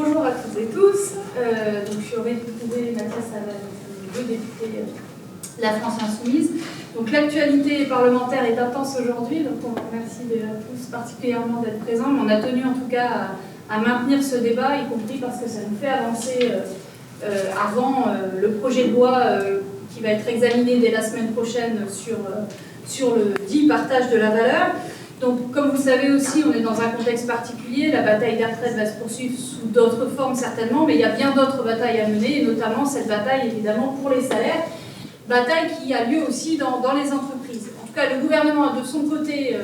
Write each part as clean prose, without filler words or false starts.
bonjour à toutes et tous. Donc, je suis Aurélie Couvé, Mathias Savel, deux députés de la France Insoumise. Donc l'actualité parlementaire est intense aujourd'hui, donc on vous remercie déjà tous particulièrement d'être présents. Mais on a tenu en tout cas à maintenir ce débat, y compris parce que ça nous fait avancer avant le projet de loi qui va être examiné dès la semaine prochaine sur le dit partage de la valeur. Donc, comme vous savez aussi, on est dans un contexte particulier. La bataille des retraites va se poursuivre sous d'autres formes certainement, mais il y a bien d'autres batailles à mener, et notamment cette bataille évidemment pour les salaires, bataille qui a lieu aussi dans les entreprises. En tout cas, le gouvernement de son côté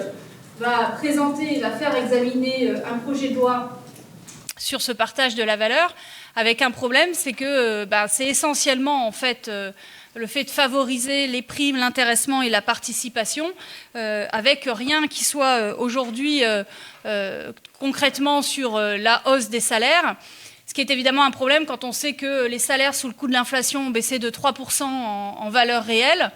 va faire examiner un projet de loi sur ce partage de la valeur, avec un problème, c'est que c'est essentiellement en fait le fait de favoriser les primes, l'intéressement et la participation, avec rien qui soit aujourd'hui concrètement sur la hausse des salaires, ce qui est évidemment un problème quand on sait que les salaires sous le coup de l'inflation ont baissé de 3% en valeur réelle,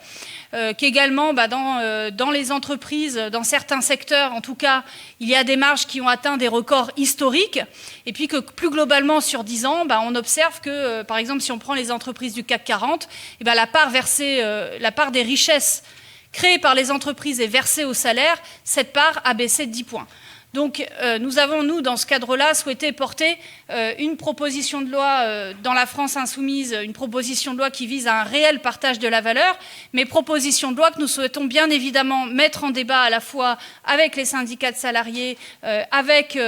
qu'également dans les entreprises, dans certains secteurs en tout cas, il y a des marges qui ont atteint des records historiques, et puis que plus globalement sur 10 ans, on observe que, par exemple, si on prend les entreprises du CAC 40, la part des richesses créées par les entreprises et versées au salaire, cette part a baissé de 10 points. Donc nous avons, dans ce cadre-là, souhaité porter une proposition de loi dans la France insoumise, une proposition de loi qui vise à un réel partage de la valeur, mais proposition de loi que nous souhaitons bien évidemment mettre en débat à la fois avec les syndicats de salariés, avec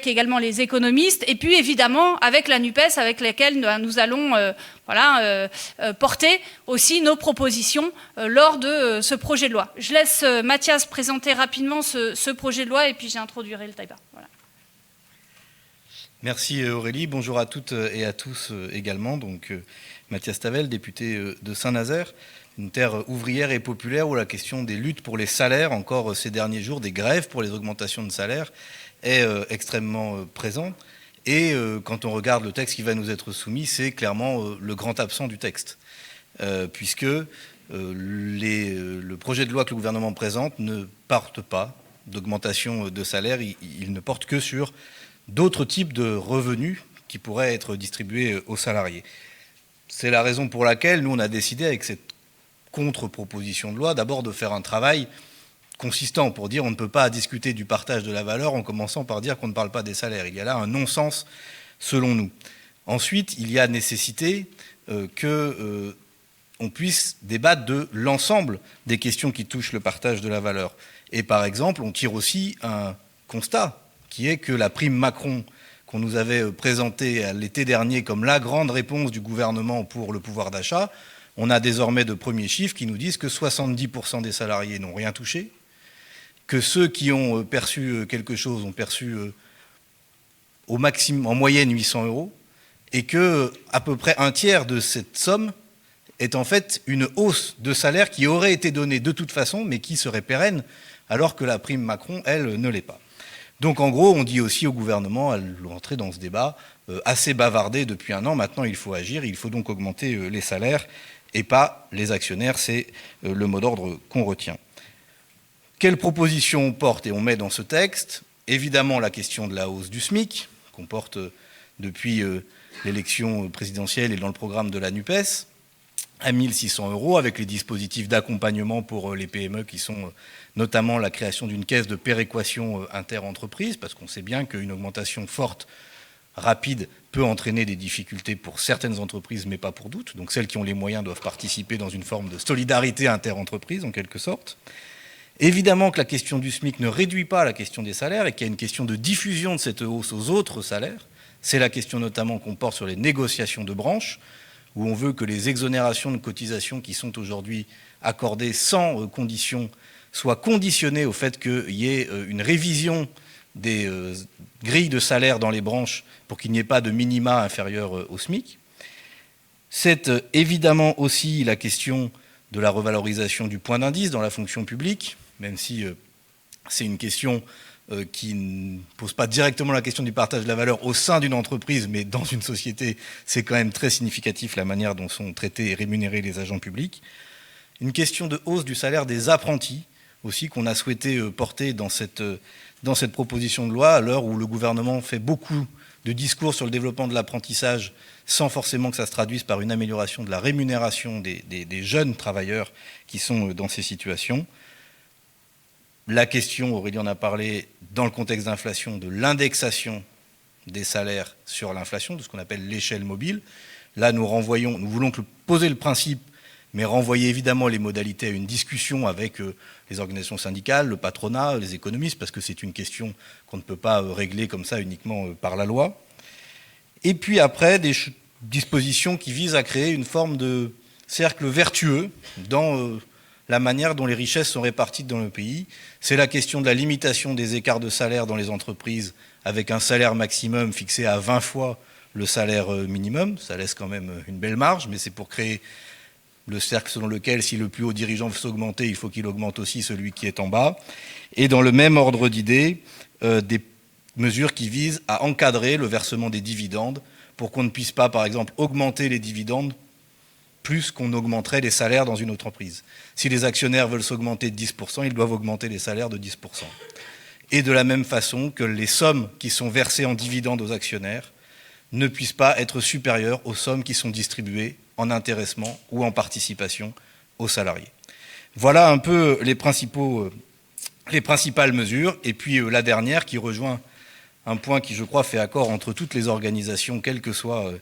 également les économistes, et puis évidemment avec la NUPES, avec laquelle nous allons porter aussi nos propositions lors de ce projet de loi. Je laisse Mathias présenter rapidement ce projet de loi et puis j'introduirai le débat. Voilà. Merci Aurélie, bonjour à toutes et à tous également. Donc Mathias Tavel, député de Saint-Nazaire, une terre ouvrière et populaire où la question des luttes pour les salaires, encore ces derniers jours, des grèves pour les augmentations de salaire, est extrêmement présente. Et quand on regarde le texte qui va nous être soumis, c'est clairement le grand absent du texte, puisque le projet de loi que le gouvernement présente ne porte pas d'augmentation de salaire, il ne porte que sur d'autres types de revenus qui pourraient être distribués aux salariés. C'est la raison pour laquelle nous, on a décidé avec cette contre-proposition de loi d'abord de faire un travail consistant pour dire on ne peut pas discuter du partage de la valeur en commençant par dire qu'on ne parle pas des salaires. Il y a là un non-sens selon nous. Ensuite, il y a nécessité qu'on puisse débattre de l'ensemble des questions qui touchent le partage de la valeur. Et par exemple, on tire aussi un constat qui est que la prime Macron qu'on nous avait présentée l'été dernier comme la grande réponse du gouvernement pour le pouvoir d'achat, on a désormais de premiers chiffres qui nous disent que 70% des salariés n'ont rien touché, que ceux qui ont perçu quelque chose ont perçu au maximum, en moyenne 800 €, et que à peu près un tiers de cette somme est en fait une hausse de salaire qui aurait été donnée de toute façon, mais qui serait pérenne, alors que la prime Macron, elle, ne l'est pas. Donc en gros, on dit aussi au gouvernement, à l'entrée dans ce débat, assez bavardé depuis un an, maintenant il faut agir, il faut donc augmenter les salaires et pas les actionnaires, c'est le mot d'ordre qu'on retient. Quelles propositions on porte et on met dans ce texte? Évidemment la question de la hausse du SMIC, qu'on porte depuis l'élection présidentielle et dans le programme de la NUPES, à 1 600 €, avec les dispositifs d'accompagnement pour les PME qui sont notamment la création d'une caisse de péréquation inter-entreprise, parce qu'on sait bien qu'une augmentation forte, rapide, peut entraîner des difficultés pour certaines entreprises, mais pas pour d'autres. Donc celles qui ont les moyens doivent participer dans une forme de solidarité inter-entreprise, en quelque sorte. Évidemment que la question du SMIC ne réduit pas la question des salaires et qu'il y a une question de diffusion de cette hausse aux autres salaires. C'est la question notamment qu'on porte sur les négociations de branche, où on veut que les exonérations de cotisations qui sont aujourd'hui accordées sans condition soient conditionnées au fait qu'il y ait une révision des grilles de salaire dans les branches pour qu'il n'y ait pas de minima inférieur au SMIC. C'est évidemment aussi la question de la revalorisation du point d'indice dans la fonction publique, même si c'est une question qui ne pose pas directement la question du partage de la valeur au sein d'une entreprise, mais dans une société, c'est quand même très significatif la manière dont sont traités et rémunérés les agents publics. Une question de hausse du salaire des apprentis, aussi, qu'on a souhaité porter dans cette proposition de loi, à l'heure où le gouvernement fait beaucoup de discours sur le développement de l'apprentissage sans forcément que ça se traduise par une amélioration de la rémunération des jeunes travailleurs qui sont dans ces situations. La question, Aurélie en a parlé, dans le contexte d'inflation, de l'indexation des salaires sur l'inflation, de ce qu'on appelle l'échelle mobile. Là, nous voulons poser le principe, mais renvoyer évidemment les modalités à une discussion avec les organisations syndicales, le patronat, les économistes, parce que c'est une question qu'on ne peut pas régler comme ça uniquement par la loi. Et puis après, des dispositions qui visent à créer une forme de cercle vertueux dans la manière dont les richesses sont réparties dans le pays. C'est la question de la limitation des écarts de salaire dans les entreprises, avec un salaire maximum fixé à 20 fois le salaire minimum. Ça laisse quand même une belle marge, mais c'est pour créer le cercle selon lequel, si le plus haut dirigeant veut s'augmenter, il faut qu'il augmente aussi celui qui est en bas. Et dans le même ordre d'idées, des mesures qui visent à encadrer le versement des dividendes pour qu'on ne puisse pas, par exemple, augmenter les dividendes plus qu'on augmenterait les salaires dans une entreprise. Si les actionnaires veulent s'augmenter de 10%, ils doivent augmenter les salaires de 10%. Et de la même façon que les sommes qui sont versées en dividendes aux actionnaires ne puissent pas être supérieures aux sommes qui sont distribuées en intéressement ou en participation aux salariés. Voilà un peu les principales mesures. Et puis la dernière qui rejoint un point qui, je crois, fait accord entre toutes les organisations, quelle que soit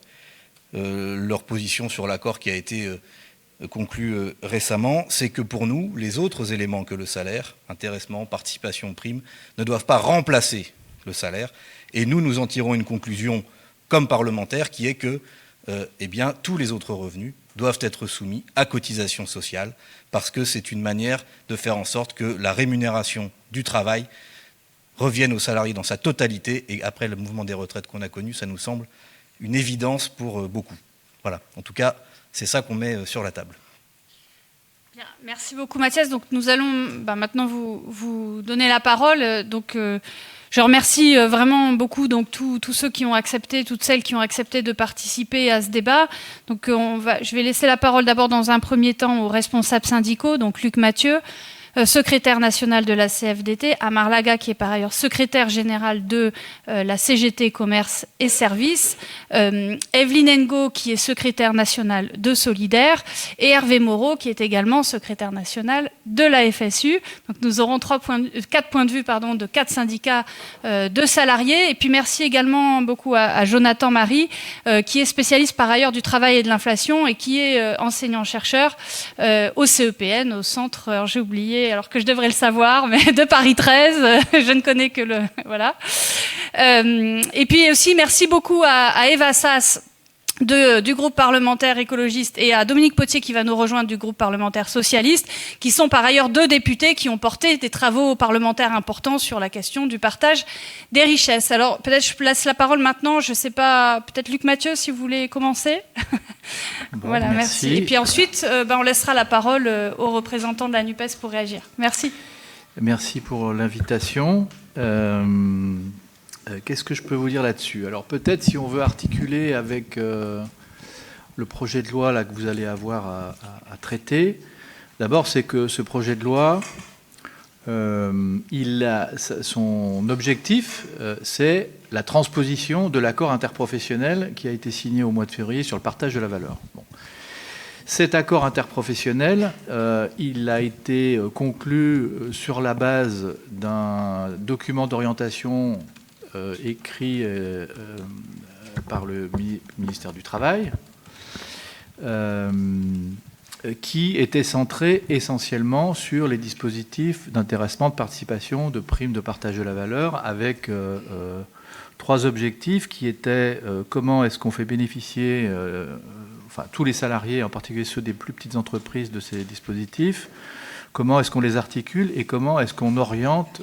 leur position sur l'accord qui a été conclu récemment, c'est que pour nous, les autres éléments que le salaire, intéressement, participation, prime, ne doivent pas remplacer le salaire. Et nous en tirons une conclusion comme parlementaire qui est que tous les autres revenus doivent être soumis à cotisation sociale parce que c'est une manière de faire en sorte que la rémunération du travail revienne aux salariés dans sa totalité. Et après le mouvement des retraites qu'on a connu, ça nous semble une évidence pour beaucoup. Voilà, en tout cas, c'est ça qu'on met sur la table. Bien, merci beaucoup Mathias. Donc nous allons maintenant vous donner la parole. Donc je remercie vraiment beaucoup donc tous ceux qui ont accepté, toutes celles qui ont accepté de participer à ce débat. Donc je vais laisser la parole d'abord dans un premier temps aux responsables syndicaux, donc Luc Mathieu, secrétaire national de la CFDT, Amar Laga, qui est par ailleurs secrétaire général de la CGT Commerce et Services, Evelyne Ngo, qui est secrétaire nationale de Solidaire, et Hervé Moreau, qui est également secrétaire national de la FSU. Donc nous aurons 4 points de vue de 4 syndicats de salariés. Et puis merci également beaucoup à Jonathan Marie, qui est spécialiste par ailleurs du travail et de l'inflation et qui est enseignant-chercheur au CEPN, au centre, alors j'ai oublié, alors que je devrais le savoir, mais de Paris 13, je ne connais que le... Voilà. Et puis aussi, merci beaucoup à Eva Sass du groupe parlementaire écologiste et à Dominique Potier qui va nous rejoindre du groupe parlementaire socialiste, qui sont par ailleurs 2 députés qui ont porté des travaux parlementaires importants sur la question du partage des richesses. Alors peut-être je place la parole maintenant, je ne sais pas, peut-être Luc Mathieu si vous voulez commencer. Bon, voilà, merci. Et puis ensuite, on laissera la parole aux représentants de la NUPES pour réagir. Merci. Merci pour l'invitation. Qu'est-ce que je peux vous dire là-dessus? Alors peut-être si on veut articuler avec le projet de loi là, que vous allez avoir à traiter, d'abord c'est que ce projet de loi, son objectif, c'est la transposition de l'accord interprofessionnel qui a été signé au mois de février sur le partage de la valeur. Bon. Cet accord interprofessionnel, il a été conclu sur la base d'un document d'orientation écrit par le ministère du Travail, qui était centré essentiellement sur les dispositifs d'intéressement, de participation, de primes de partage de la valeur, avec 3 objectifs qui étaient comment est-ce qu'on fait bénéficier tous les salariés, en particulier ceux des plus petites entreprises, de ces dispositifs, comment est-ce qu'on les articule et comment est-ce qu'on oriente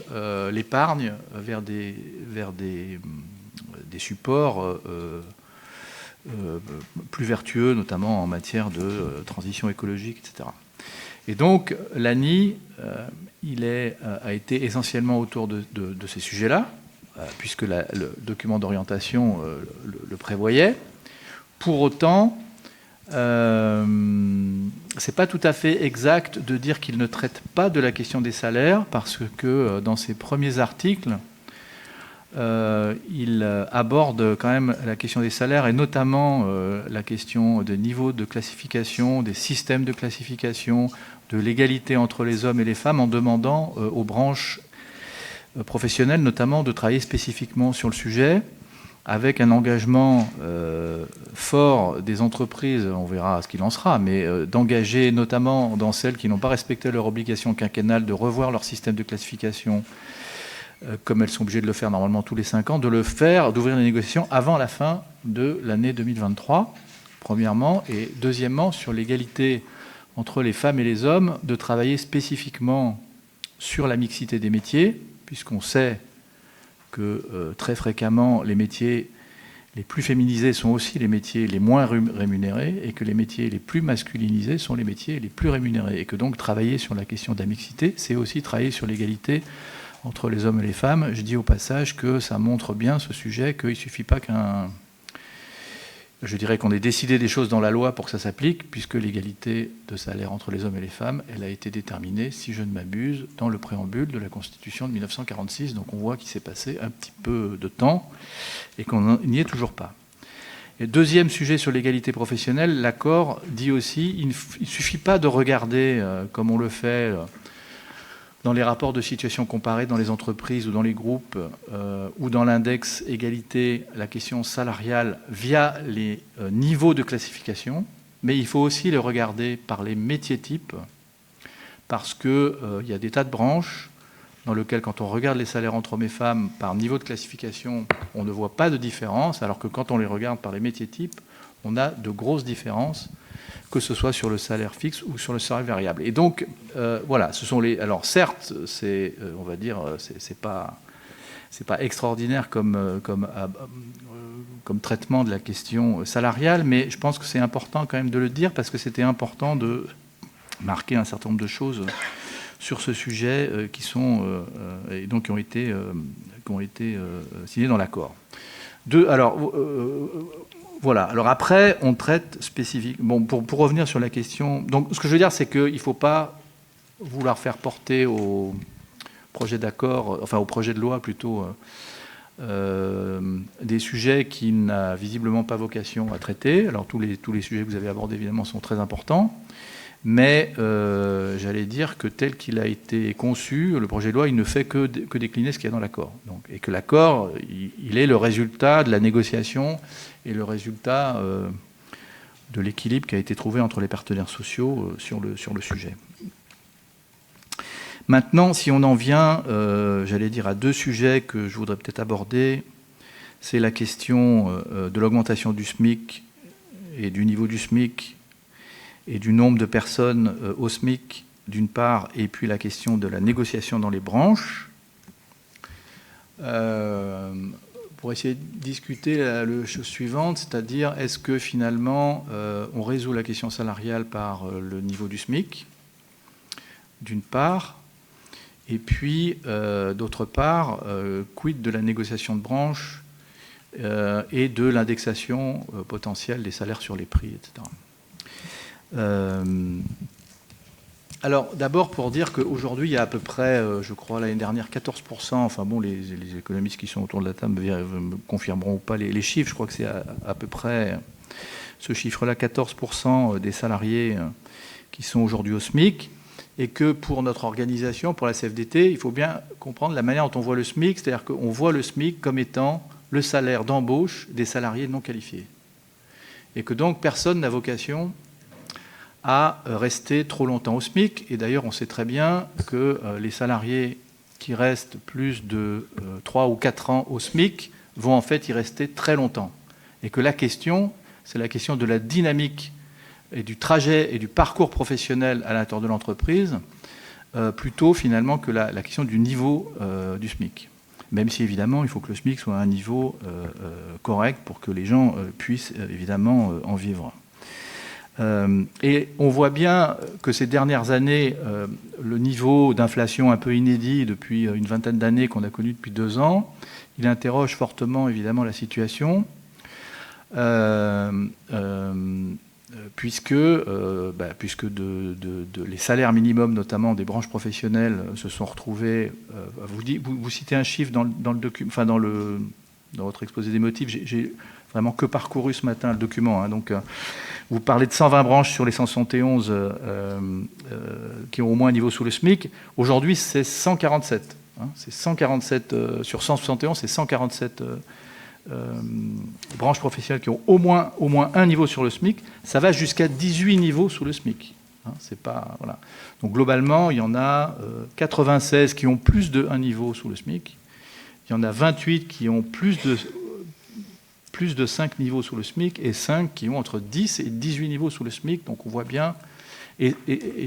l'épargne vers des supports plus vertueux, notamment en matière de transition écologique, etc. Et donc, l'ANI, a été essentiellement autour de ces sujets-là, puisque le document d'orientation le prévoyait. Pour autant, c'est pas tout à fait exact de dire qu'il ne traite pas de la question des salaires, parce que dans ses premiers articles, il aborde quand même la question des salaires et notamment la question des niveaux de classification, des systèmes de classification, de l'égalité entre les hommes et les femmes, en demandant aux branches professionnelles notamment de travailler spécifiquement sur le sujet, avec un engagement fort des entreprises, on verra ce qu'il en sera, mais d'engager notamment dans celles qui n'ont pas respecté leur obligation quinquennale de revoir leur système de classification, comme elles sont obligées de le faire normalement tous les 5 ans, de le faire, d'ouvrir les négociations avant la fin de l'année 2023, premièrement, et deuxièmement, sur l'égalité entre les femmes et les hommes, de travailler spécifiquement sur la mixité des métiers, puisqu'on sait que très fréquemment, les métiers les plus féminisés sont aussi les métiers les moins rémunérés, et que les métiers les plus masculinisés sont les métiers les plus rémunérés, et que donc travailler sur la question de la mixité, c'est aussi travailler sur l'égalité entre les hommes et les femmes. Je dis au passage que ça montre bien ce sujet, qu'il ne suffit pas je dirais qu'on ait décidé des choses dans la loi pour que ça s'applique, puisque l'égalité de salaire entre les hommes et les femmes, elle a été déterminée, si je ne m'abuse, dans le préambule de la Constitution de 1946. Donc on voit qu'il s'est passé un petit peu de temps et qu'on n'y est toujours pas. Et deuxième sujet sur l'égalité professionnelle, l'accord dit aussi il ne suffit pas de regarder, comme on le fait dans les rapports de situation comparée dans les entreprises ou dans les groupes ou dans l'index égalité, la question salariale via les niveaux de classification, mais il faut aussi les regarder par les métiers types, parce qu'il y a des tas de branches dans lesquelles, quand on regarde les salaires entre hommes et femmes par niveau de classification, on ne voit pas de différence, alors que quand on les regarde par les métiers types, on a de grosses différences, que ce soit sur le salaire fixe ou sur le salaire variable. Et donc, voilà, ce sont les... Alors certes, c'est, on va dire, c'est pas extraordinaire comme traitement de la question salariale, mais je pense que c'est important quand même de le dire, parce que c'était important de marquer un certain nombre de choses sur ce sujet qui sont et donc qui ont été signées dans l'accord. Voilà. Alors après, on traite spécifique. Bon, pour revenir sur la question. Donc, ce que je veux dire, c'est qu'il ne faut pas vouloir faire porter au projet d'accord, enfin au projet de loi plutôt, des sujets qui n'a visiblement pas vocation à traiter. Alors tous les sujets que vous avez abordés évidemment sont très importants, mais j'allais dire que tel qu'il a été conçu, le projet de loi, il ne fait que décliner ce qu'il y a dans l'accord. Donc, et que l'accord, il est le résultat de la négociation et le résultat de l'équilibre qui a été trouvé entre les partenaires sociaux sur le sujet. Maintenant, si on en vient, j'allais dire, à deux sujets que je voudrais peut-être aborder, c'est la question de l'augmentation du SMIC et du niveau du SMIC et du nombre de personnes au SMIC, d'une part, et puis la question de la négociation dans les branches. Pour essayer de discuter la chose suivante, c'est-à-dire est-ce que finalement on résout la question salariale par le niveau du SMIC, d'une part, et puis d'autre part, quid de la négociation de branche et de l'indexation potentielle des salaires sur les prix, etc. Alors d'abord pour dire qu'aujourd'hui il y a à peu près, je crois l'année dernière, 14%, enfin bon les économistes qui sont autour de la table me confirmeront ou pas les chiffres, je crois que c'est à peu près ce chiffre-là, 14% des salariés qui sont aujourd'hui au SMIC, et que pour notre organisation, pour la CFDT, il faut bien comprendre la manière dont on voit le SMIC, c'est-à-dire qu'on voit le SMIC comme étant le salaire d'embauche des salariés non qualifiés, et que donc personne n'a vocation à rester trop longtemps au SMIC. Et d'ailleurs, on sait très bien que les salariés qui restent plus de 3 ou 4 ans au SMIC vont en fait y rester très longtemps. Et que la question, c'est la question de la dynamique et du trajet et du parcours professionnel à l'intérieur de l'entreprise, plutôt finalement que la question du niveau du SMIC. Même si évidemment, il faut que le SMIC soit à un niveau correct pour que les gens puissent évidemment en vivre. Et on voit bien que ces dernières années, le niveau d'inflation un peu inédit depuis une vingtaine d'années qu'on a connu depuis 2 ans, il interroge fortement évidemment la situation. puisque les salaires minimums, notamment des branches professionnelles, se sont retrouvés. Vous citez un chiffre dans le document, enfin dans votre exposé des motifs. J'ai vraiment que parcouru ce matin le document. Donc, vous parlez de 120 branches sur les 171 qui ont au moins un niveau sous le SMIC. Aujourd'hui, c'est 147. C'est 147 sur 171, c'est 147 branches professionnelles qui ont au moins un niveau sur le SMIC. Ça va jusqu'à 18 niveaux sous le SMIC. C'est pas, voilà. Donc globalement, il y en a 96 qui ont plus de 1 niveau sous le SMIC. Il y en a 28 qui ont plus de 5 niveaux sous le SMIC et 5 qui ont entre 10 et 18 niveaux sous le SMIC. Donc on voit bien. Et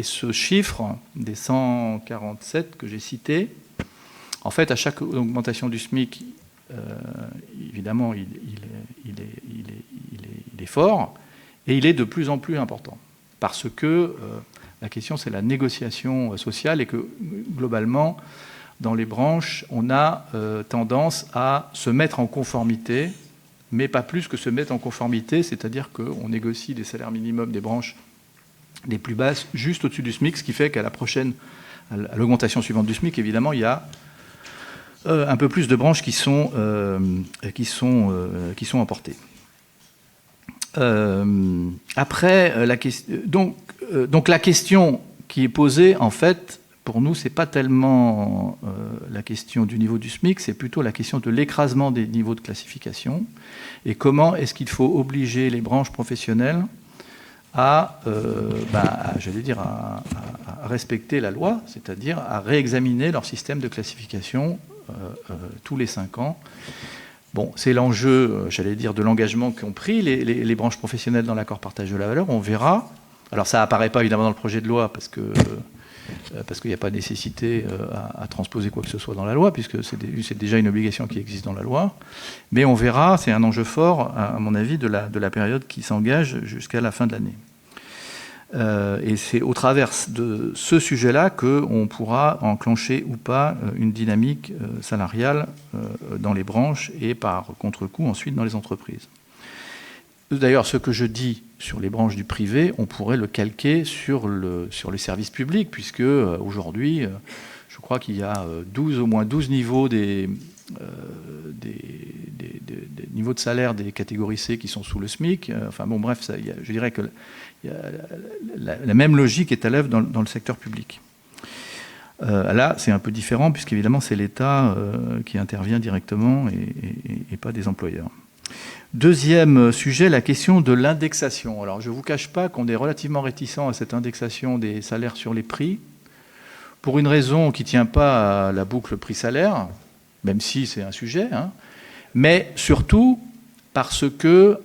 ce chiffre des 147 que j'ai cité, en fait, à chaque augmentation du SMIC, évidemment, il est fort et il est de plus en plus important. Parce que la question, c'est la négociation sociale et que, globalement, dans les branches, on a tendance à se mettre en conformité, mais pas plus que se mettre en conformité, c'est-à-dire qu'on négocie des salaires minimums des branches les plus basses juste au-dessus du SMIC, ce qui fait qu'à à l'augmentation suivante du SMIC, évidemment, il y a un peu plus de branches qui sont emportées. Après, donc la question qui est posée, en fait, pour nous, c'est pas tellement la question du niveau du SMIC, c'est plutôt la question de l'écrasement des niveaux de classification et comment est-ce qu'il faut obliger les branches professionnelles à respecter la loi, c'est-à-dire à réexaminer leur système de classification tous les 5 ans. Bon, c'est l'enjeu, de l'engagement qu'ont pris les branches professionnelles dans l'accord partage de la valeur. On verra. Alors ça apparaît pas évidemment dans le projet de loi parce qu'il n'y a pas nécessité à transposer quoi que ce soit dans la loi, puisque c'est déjà une obligation qui existe dans la loi. Mais on verra, c'est un enjeu fort, à mon avis, de la période qui s'engage jusqu'à la fin de l'année. Et c'est au travers de ce sujet-là qu'on pourra enclencher ou pas une dynamique salariale dans les branches et par contre-coup ensuite dans les entreprises. D'ailleurs, ce que je dis sur les branches du privé, on pourrait le calquer sur les services publics, puisque aujourd'hui, je crois qu'il y a au moins 12 niveaux des niveaux de salaire des catégories C qui sont sous le SMIC. Enfin bon, bref, je dirais que la même logique est à l'œuvre dans le secteur public. Là, c'est un peu différent, puisqu'évidemment, c'est l'État qui intervient directement et pas des employeurs. Deuxième sujet, la question de l'indexation. Alors, je ne vous cache pas qu'on est relativement réticent à cette indexation des salaires sur les prix, pour une raison qui ne tient pas à la boucle prix-salaire, même si c'est un sujet, mais surtout parce que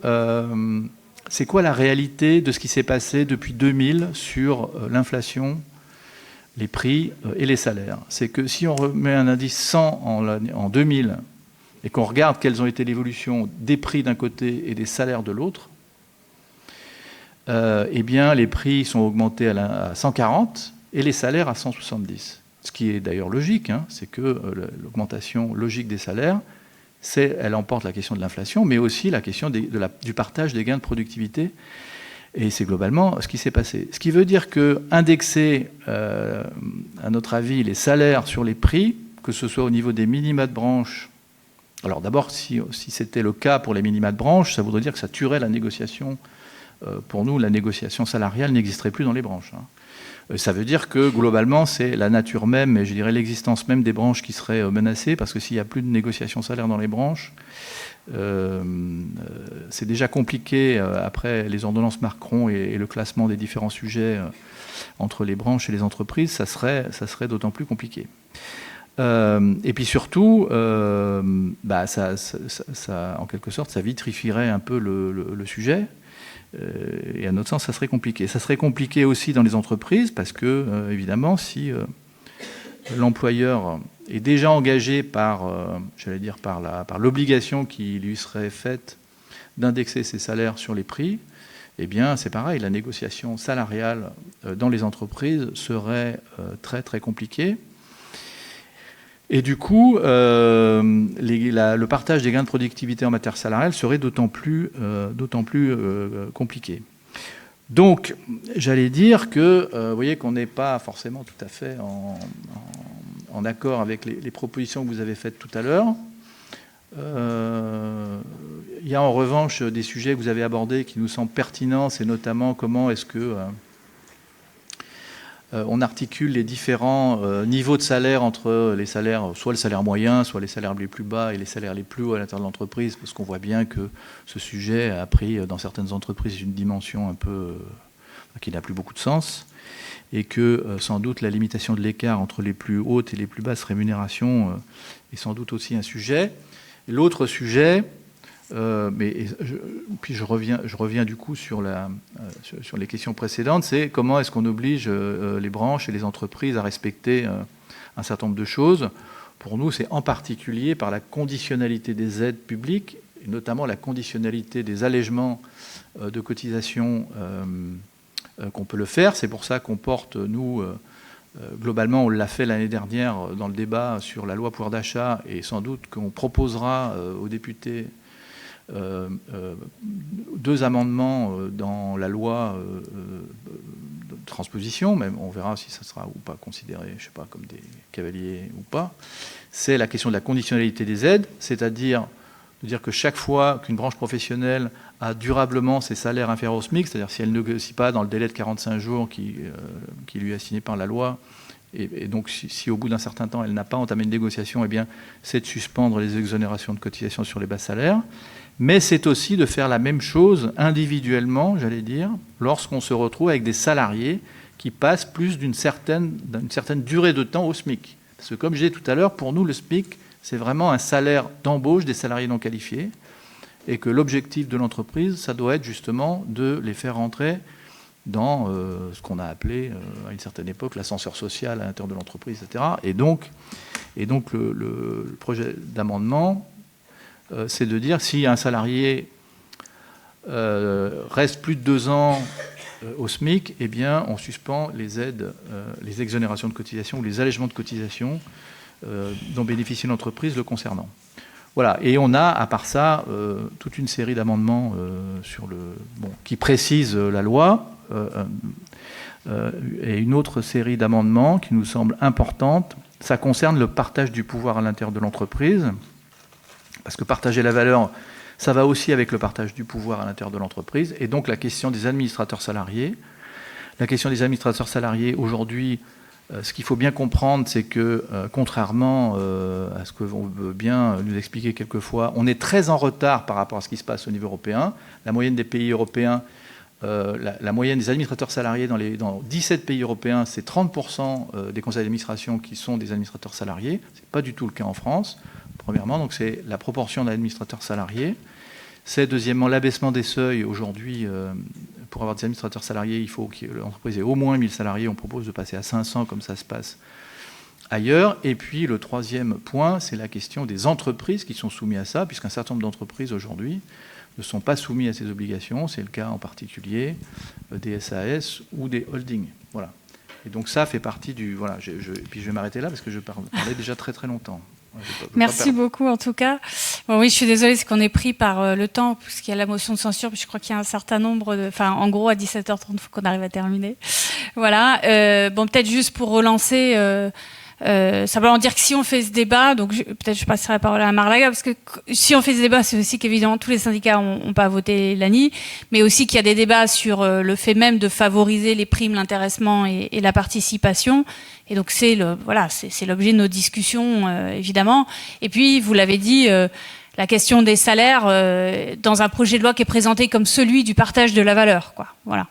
c'est quoi la réalité de ce qui s'est passé depuis 2000 sur l'inflation, les prix et les salaires. C'est que si on remet un indice 100 en 2000 et qu'on regarde quelles ont été l'évolution des prix d'un côté et des salaires de l'autre, eh bien les prix sont augmentés à 140 et les salaires à 170. Ce qui est d'ailleurs logique, c'est que l'augmentation logique des salaires, elle emporte la question de l'inflation, mais aussi la question du partage des gains de productivité. Et c'est globalement ce qui s'est passé. Ce qui veut dire que indexer, à notre avis, les salaires sur les prix, que ce soit au niveau des minima de branche. Alors d'abord, si c'était le cas pour les minima de branche, ça voudrait dire que ça tuerait la négociation. Pour nous, la négociation salariale n'existerait plus dans les branches. Ça veut dire que globalement, c'est la nature même, et je dirais l'existence même des branches qui serait menacée, parce que s'il n'y a plus de négociation salaire dans les branches, c'est déjà compliqué après les ordonnances Macron et le classement des différents sujets entre les branches et les entreprises, ça serait d'autant plus compliqué. Et puis surtout, ça, en quelque sorte, ça vitrifierait un peu le sujet. Et à notre sens, ça serait compliqué. Ça serait compliqué aussi dans les entreprises parce que, évidemment, si l'employeur est déjà engagé par l'obligation qui lui serait faite d'indexer ses salaires sur les prix, eh bien, c'est pareil, la négociation salariale dans les entreprises serait très, très compliquée. Et du coup, le partage des gains de productivité en matière salariale serait d'autant plus compliqué. Donc, j'allais dire que, vous voyez qu'on n'est pas forcément tout à fait en accord avec les propositions que vous avez faites tout à l'heure. Il y a en revanche des sujets que vous avez abordés qui nous semblent pertinents, c'est notamment comment est-ce que on articule les différents niveaux de salaire entre les salaires, soit le salaire moyen, soit les salaires les plus bas et les salaires les plus hauts à l'intérieur de l'entreprise, parce qu'on voit bien que ce sujet a pris dans certaines entreprises une dimension un peu qui n'a plus beaucoup de sens, et que sans doute la limitation de l'écart entre les plus hautes et les plus basses rémunérations est sans doute aussi un sujet. L'autre sujet, puis je reviens du coup sur les questions précédentes, c'est comment est-ce qu'on oblige les branches et les entreprises à respecter un certain nombre de choses. Pour nous, c'est en particulier par la conditionnalité des aides publiques, et notamment la conditionnalité des allègements de cotisations qu'on peut le faire. C'est pour ça qu'on porte, nous, globalement, on l'a fait l'année dernière dans le débat sur la loi pouvoir d'achat, et sans doute qu'on proposera aux députés 2 amendements dans la loi de transposition, même on verra si ça sera ou pas considéré, je sais pas, comme des cavaliers ou pas. C'est la question de la conditionnalité des aides, c'est-à-dire de dire que chaque fois qu'une branche professionnelle a durablement ses salaires inférieurs au SMIC, c'est-à-dire si elle ne négocie pas dans le délai de 45 jours qui lui est assigné par la loi, et donc si au bout d'un certain temps elle n'a pas entamé une négociation, eh bien c'est de suspendre les exonérations de cotisations sur les bas salaires. Mais c'est aussi de faire la même chose individuellement, j'allais dire, lorsqu'on se retrouve avec des salariés qui passent plus d'une certaine durée de temps au SMIC. Parce que comme je disais tout à l'heure, pour nous, le SMIC, c'est vraiment un salaire d'embauche des salariés non qualifiés, et que l'objectif de l'entreprise, ça doit être justement de les faire rentrer dans ce qu'on a appelé à une certaine époque l'ascenseur social à l'intérieur de l'entreprise, etc. Et donc le projet d'amendement, c'est de dire si un salarié reste plus de 2 ans au SMIC, eh bien, on suspend les aides, les exonérations de cotisation ou les allègements de cotisation dont bénéficie l'entreprise le concernant. Voilà. Et on a, à part ça, toute une série d'amendements qui précisent la loi et une autre série d'amendements qui nous semblent importantes. Ça concerne le partage du pouvoir à l'intérieur de l'entreprise. Parce que partager la valeur, ça va aussi avec le partage du pouvoir à l'intérieur de l'entreprise. Et donc la question des administrateurs salariés. La question des administrateurs salariés, aujourd'hui, ce qu'il faut bien comprendre, c'est que, contrairement à ce qu'on veut bien nous expliquer quelquefois, on est très en retard par rapport à ce qui se passe au niveau européen. La moyenne des pays européens, la moyenne des administrateurs salariés dans 17 pays européens, c'est 30% des conseils d'administration qui sont des administrateurs salariés. Ce n'est pas du tout le cas en France. Premièrement, donc c'est la proportion d'administrateurs salariés. C'est deuxièmement l'abaissement des seuils. Aujourd'hui, pour avoir des administrateurs salariés, il faut que l'entreprise ait au moins 1000 salariés. On propose de passer à 500 comme ça se passe ailleurs. Et puis le troisième point, c'est la question des entreprises qui sont soumises à ça, puisqu'un certain nombre d'entreprises aujourd'hui ne sont pas soumises à ces obligations. C'est le cas en particulier des SAS ou des holdings. Voilà. Et donc ça fait partie du... Voilà, et puis je vais m'arrêter là parce que je parlais déjà très très longtemps. Merci beaucoup en tout cas. Bon, oui, je suis désolée, c'est qu'on est pris par le temps, puisqu'il y a la motion de censure, puis je crois qu'il y a un certain nombre de... Enfin, en gros, à 17h30, il faut qu'on arrive à terminer. Voilà. Bon, peut-être juste pour relancer... simplement dire que si on fait ce débat, donc peut-être je passerai la parole à Marlaga, parce que si on fait ce débat, c'est aussi qu'évidemment tous les syndicats n'ont pas voté l'ANI, mais aussi qu'il y a des débats sur le fait même de favoriser les primes, l'intéressement et la participation. Et donc c'est l'objet de nos discussions, évidemment. Et puis, vous l'avez dit, la question des salaires dans un projet de loi qui est présenté comme celui du partage de la valeur, quoi. Voilà.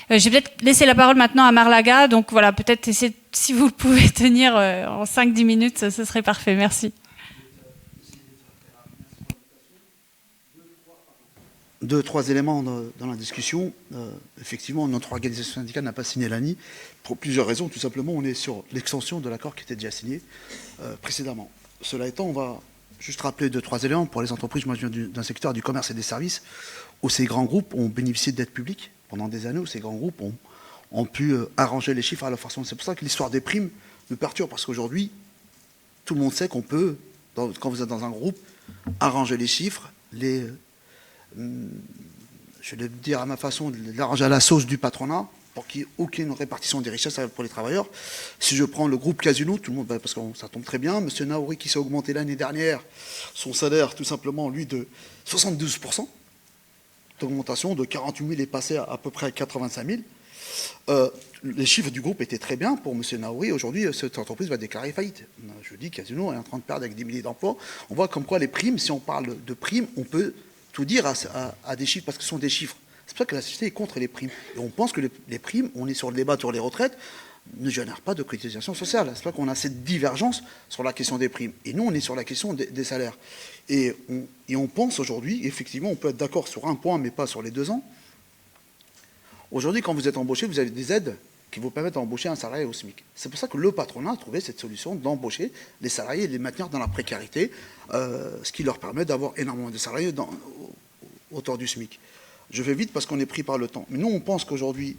Je vais peut-être laisser la parole maintenant à Marlaga. Donc voilà, peut-être essayer, si vous pouvez tenir en 5-10 minutes, ce serait parfait. Merci. 2-3 éléments dans la discussion. Effectivement, notre organisation syndicale n'a pas signé l'ANI pour plusieurs raisons. Tout simplement, on est sur l'extension de l'accord qui était déjà signé précédemment. Cela étant, on va juste rappeler 2-3 éléments. Pour les entreprises, moi je viens d'un secteur du commerce et des services, où ces grands groupes ont bénéficié d'aides publiques pendant des années, où ces grands groupes ont pu arranger les chiffres à leur façon. C'est pour ça que l'histoire des primes me perturbe, parce qu'aujourd'hui, tout le monde sait qu'on peut, quand vous êtes dans un groupe, arranger les chiffres, je vais le dire à ma façon, de l'argent à la sauce du patronat, pour qu'il n'y ait aucune répartition des richesses pour les travailleurs. Si je prends le groupe Casino, tout le monde, parce que ça tombe très bien, M. Naouri qui s'est augmenté l'année dernière, son salaire tout simplement, lui, de 72%, d'augmentation, de 48 000 est passé à peu près à 85 000. Les chiffres du groupe étaient très bien pour M. Naouri. Aujourd'hui, cette entreprise va déclarer faillite. Je dis Casino est en train de perdre avec des milliers d'emplois. On voit comme quoi les primes, si on parle de primes, on peut tout dire à des chiffres, parce que ce sont des chiffres. C'est pour ça que la société est contre les primes. Et on pense que les primes, on est sur le débat sur les retraites, ne génèrent pas de cotisation sociale. C'est pour ça qu'on a cette divergence sur la question des primes. Et nous, on est sur la question des salaires. Et on pense aujourd'hui, effectivement, on peut être d'accord sur un point, mais pas sur les 2 ans. Aujourd'hui, quand vous êtes embauché, vous avez des aides qui vous permettent d'embaucher un salarié au SMIC. C'est pour ça que le patronat a trouvé cette solution d'embaucher les salariés et de les maintenir dans la précarité, ce qui leur permet d'avoir énormément de salariés autour du SMIC. Je vais vite parce qu'on est pris par le temps. Mais nous, on pense qu'aujourd'hui,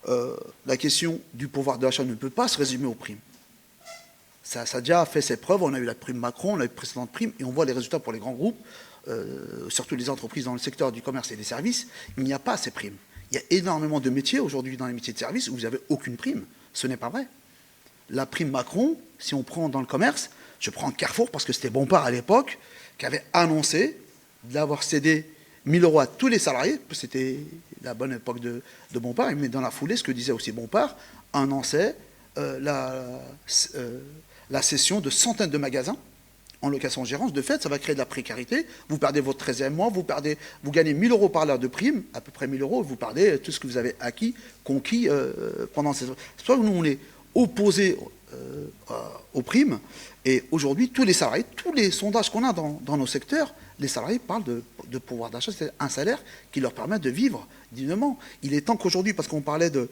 la question du pouvoir d'achat ne peut pas se résumer aux primes. Ça a déjà fait ses preuves. On a eu la prime Macron, on a eu la précédente prime, et on voit les résultats pour les grands groupes, surtout les entreprises dans le secteur du commerce et des services. Il n'y a pas ces primes. Il y a énormément de métiers aujourd'hui dans les métiers de service où vous n'avez aucune prime. Ce n'est pas vrai. La prime Macron, si on prend dans le commerce, je prends Carrefour parce que c'était Bompard à l'époque, qui avait annoncé d'avoir cédé 1 000 € à tous les salariés. C'était la bonne époque de Bompard. Mais dans la foulée, ce que disait aussi Bompard, annonçait la cession de centaines de magasins en location-gérance. De fait, ça va créer de la précarité. Vous perdez votre 13e mois, vous gagnez 1 000 € par l'heure de prime, à peu près 1 000 €, et vous perdez tout ce que vous avez conquis pendant ces... C'est pour ça que nous, on est opposés aux primes. Et aujourd'hui, tous les salariés, tous les sondages qu'on a dans nos secteurs, les salariés parlent de pouvoir d'achat. C'est un salaire qui leur permet de vivre dignement. Il est temps qu'aujourd'hui, parce qu'on parlait de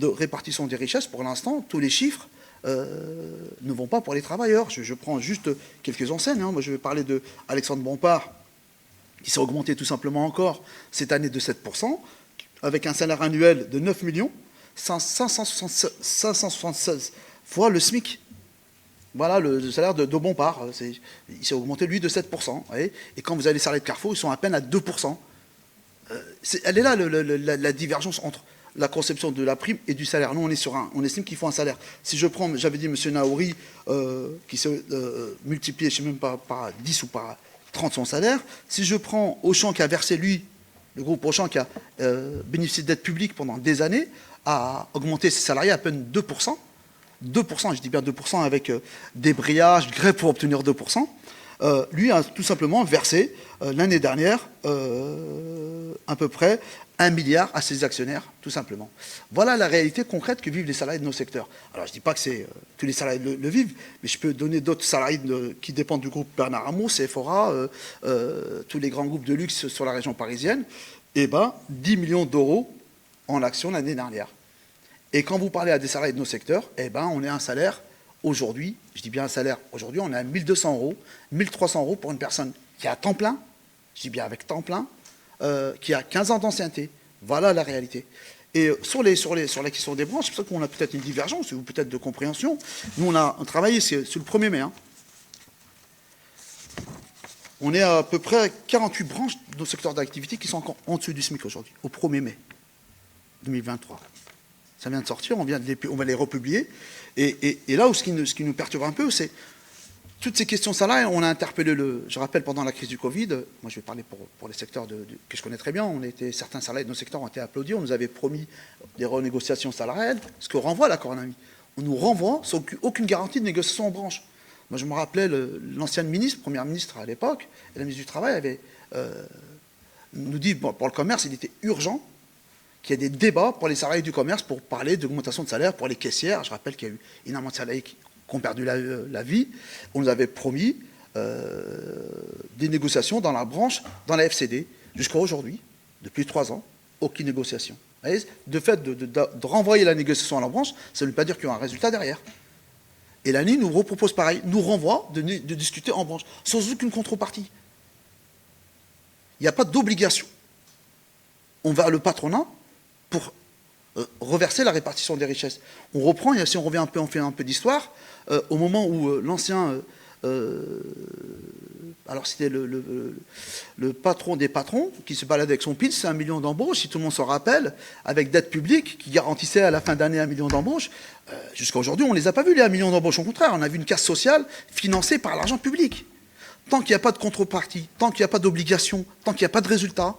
répartition des richesses, pour l'instant, tous les chiffres ne vont pas pour les travailleurs. Je prends juste quelques enseignes. Moi, je vais parler de Alexandre Bompard, qui s'est augmenté tout simplement encore cette année de 7%, avec un salaire annuel de 9 millions, 576 fois le SMIC. Voilà le salaire de Bompard. Il s'est augmenté, lui, de 7%. Et quand vous avez les salariés de Carrefour, ils sont à peine à 2%. Elle est là, la divergence entre la conception de la prime et du salaire. Nous, on estime qu'il faut un salaire. Si je prends, j'avais dit M. Naouri, qui s'est multiplié, je ne sais même pas, par 10 ou par 30 son salaire. Si je prends Auchan qui a versé, lui, le groupe Auchan qui a bénéficié d'aide publique pendant des années, a augmenté ses salariés à peine 2%. 2%, je dis bien 2% avec débrayage, grève pour obtenir 2%. Lui a tout simplement versé l'année dernière à peu près 1 milliard à ses actionnaires, tout simplement. Voilà la réalité concrète que vivent les salariés de nos secteurs. Alors je ne dis pas que tous les salariés le vivent, mais je peux donner d'autres salariés qui dépendent du groupe Bernard Arnault, Sephora, tous les grands groupes de luxe sur la région parisienne, 10 millions d'euros en actions l'année dernière. Et quand vous parlez à des salariés de nos secteurs, on est à un salaire aujourd'hui, je dis bien un salaire, aujourd'hui on est à 1 200 €, 1 300 € pour une personne qui a temps plein, je dis bien avec temps plein, qui a 15 ans d'ancienneté. Voilà la réalité. Et sur la question des branches, c'est pour ça qu'on a peut-être une divergence, ou peut-être de compréhension. Nous, on a travaillé sur le 1er mai. On est à peu près 48 branches de nos secteurs d'activité qui sont encore en dessous du SMIC aujourd'hui, au 1er mai 2023. Ça vient de sortir, on va les republier. Et là où ce qui nous perturbe un peu, c'est toutes ces questions salariales. On a interpellé je rappelle, pendant la crise du Covid, moi je vais parler pour les secteurs que je connais très bien, certains salariés de nos secteurs ont été applaudis, on nous avait promis des renégociations salariales, ce que renvoie l'accord en ami. On nous renvoie sans aucune garantie de négociation en branche. Moi je me rappelais l'ancienne ministre, première ministre à l'époque, et la ministre du Travail avait nous dit, pour le commerce, il était urgent qu'il y ait des débats pour les salariés du commerce pour parler d'augmentation de salaire pour les caissières. Je rappelle qu'il y a eu énormément de salariés qui ont perdu la vie. On nous avait promis des négociations dans la branche, dans la FCD, jusqu'à aujourd'hui, depuis 3 ans, aucune négociation. De fait, de renvoyer la négociation à la branche, ça ne veut pas dire qu'il y a un résultat derrière. Et l'ANI nous repropose pareil, nous renvoie de discuter en branche, sans aucune contrepartie. Il n'y a pas d'obligation. On va le patronat pour reverser la répartition des richesses. On reprend, et si on revient on fait un peu d'histoire, au moment où l'ancien alors c'était le patron des patrons qui se balade avec son pitch, c'est 1 million d'embauches, si tout le monde s'en rappelle, avec dette publique qui garantissait à la fin d'année 1 million d'embauches. Jusqu'à aujourd'hui, on ne les a pas vus, les 1 million d'embauches. Au contraire, on a vu une casse sociale financée par l'argent public. Tant qu'il n'y a pas de contrepartie, tant qu'il n'y a pas d'obligation, tant qu'il n'y a pas de résultat,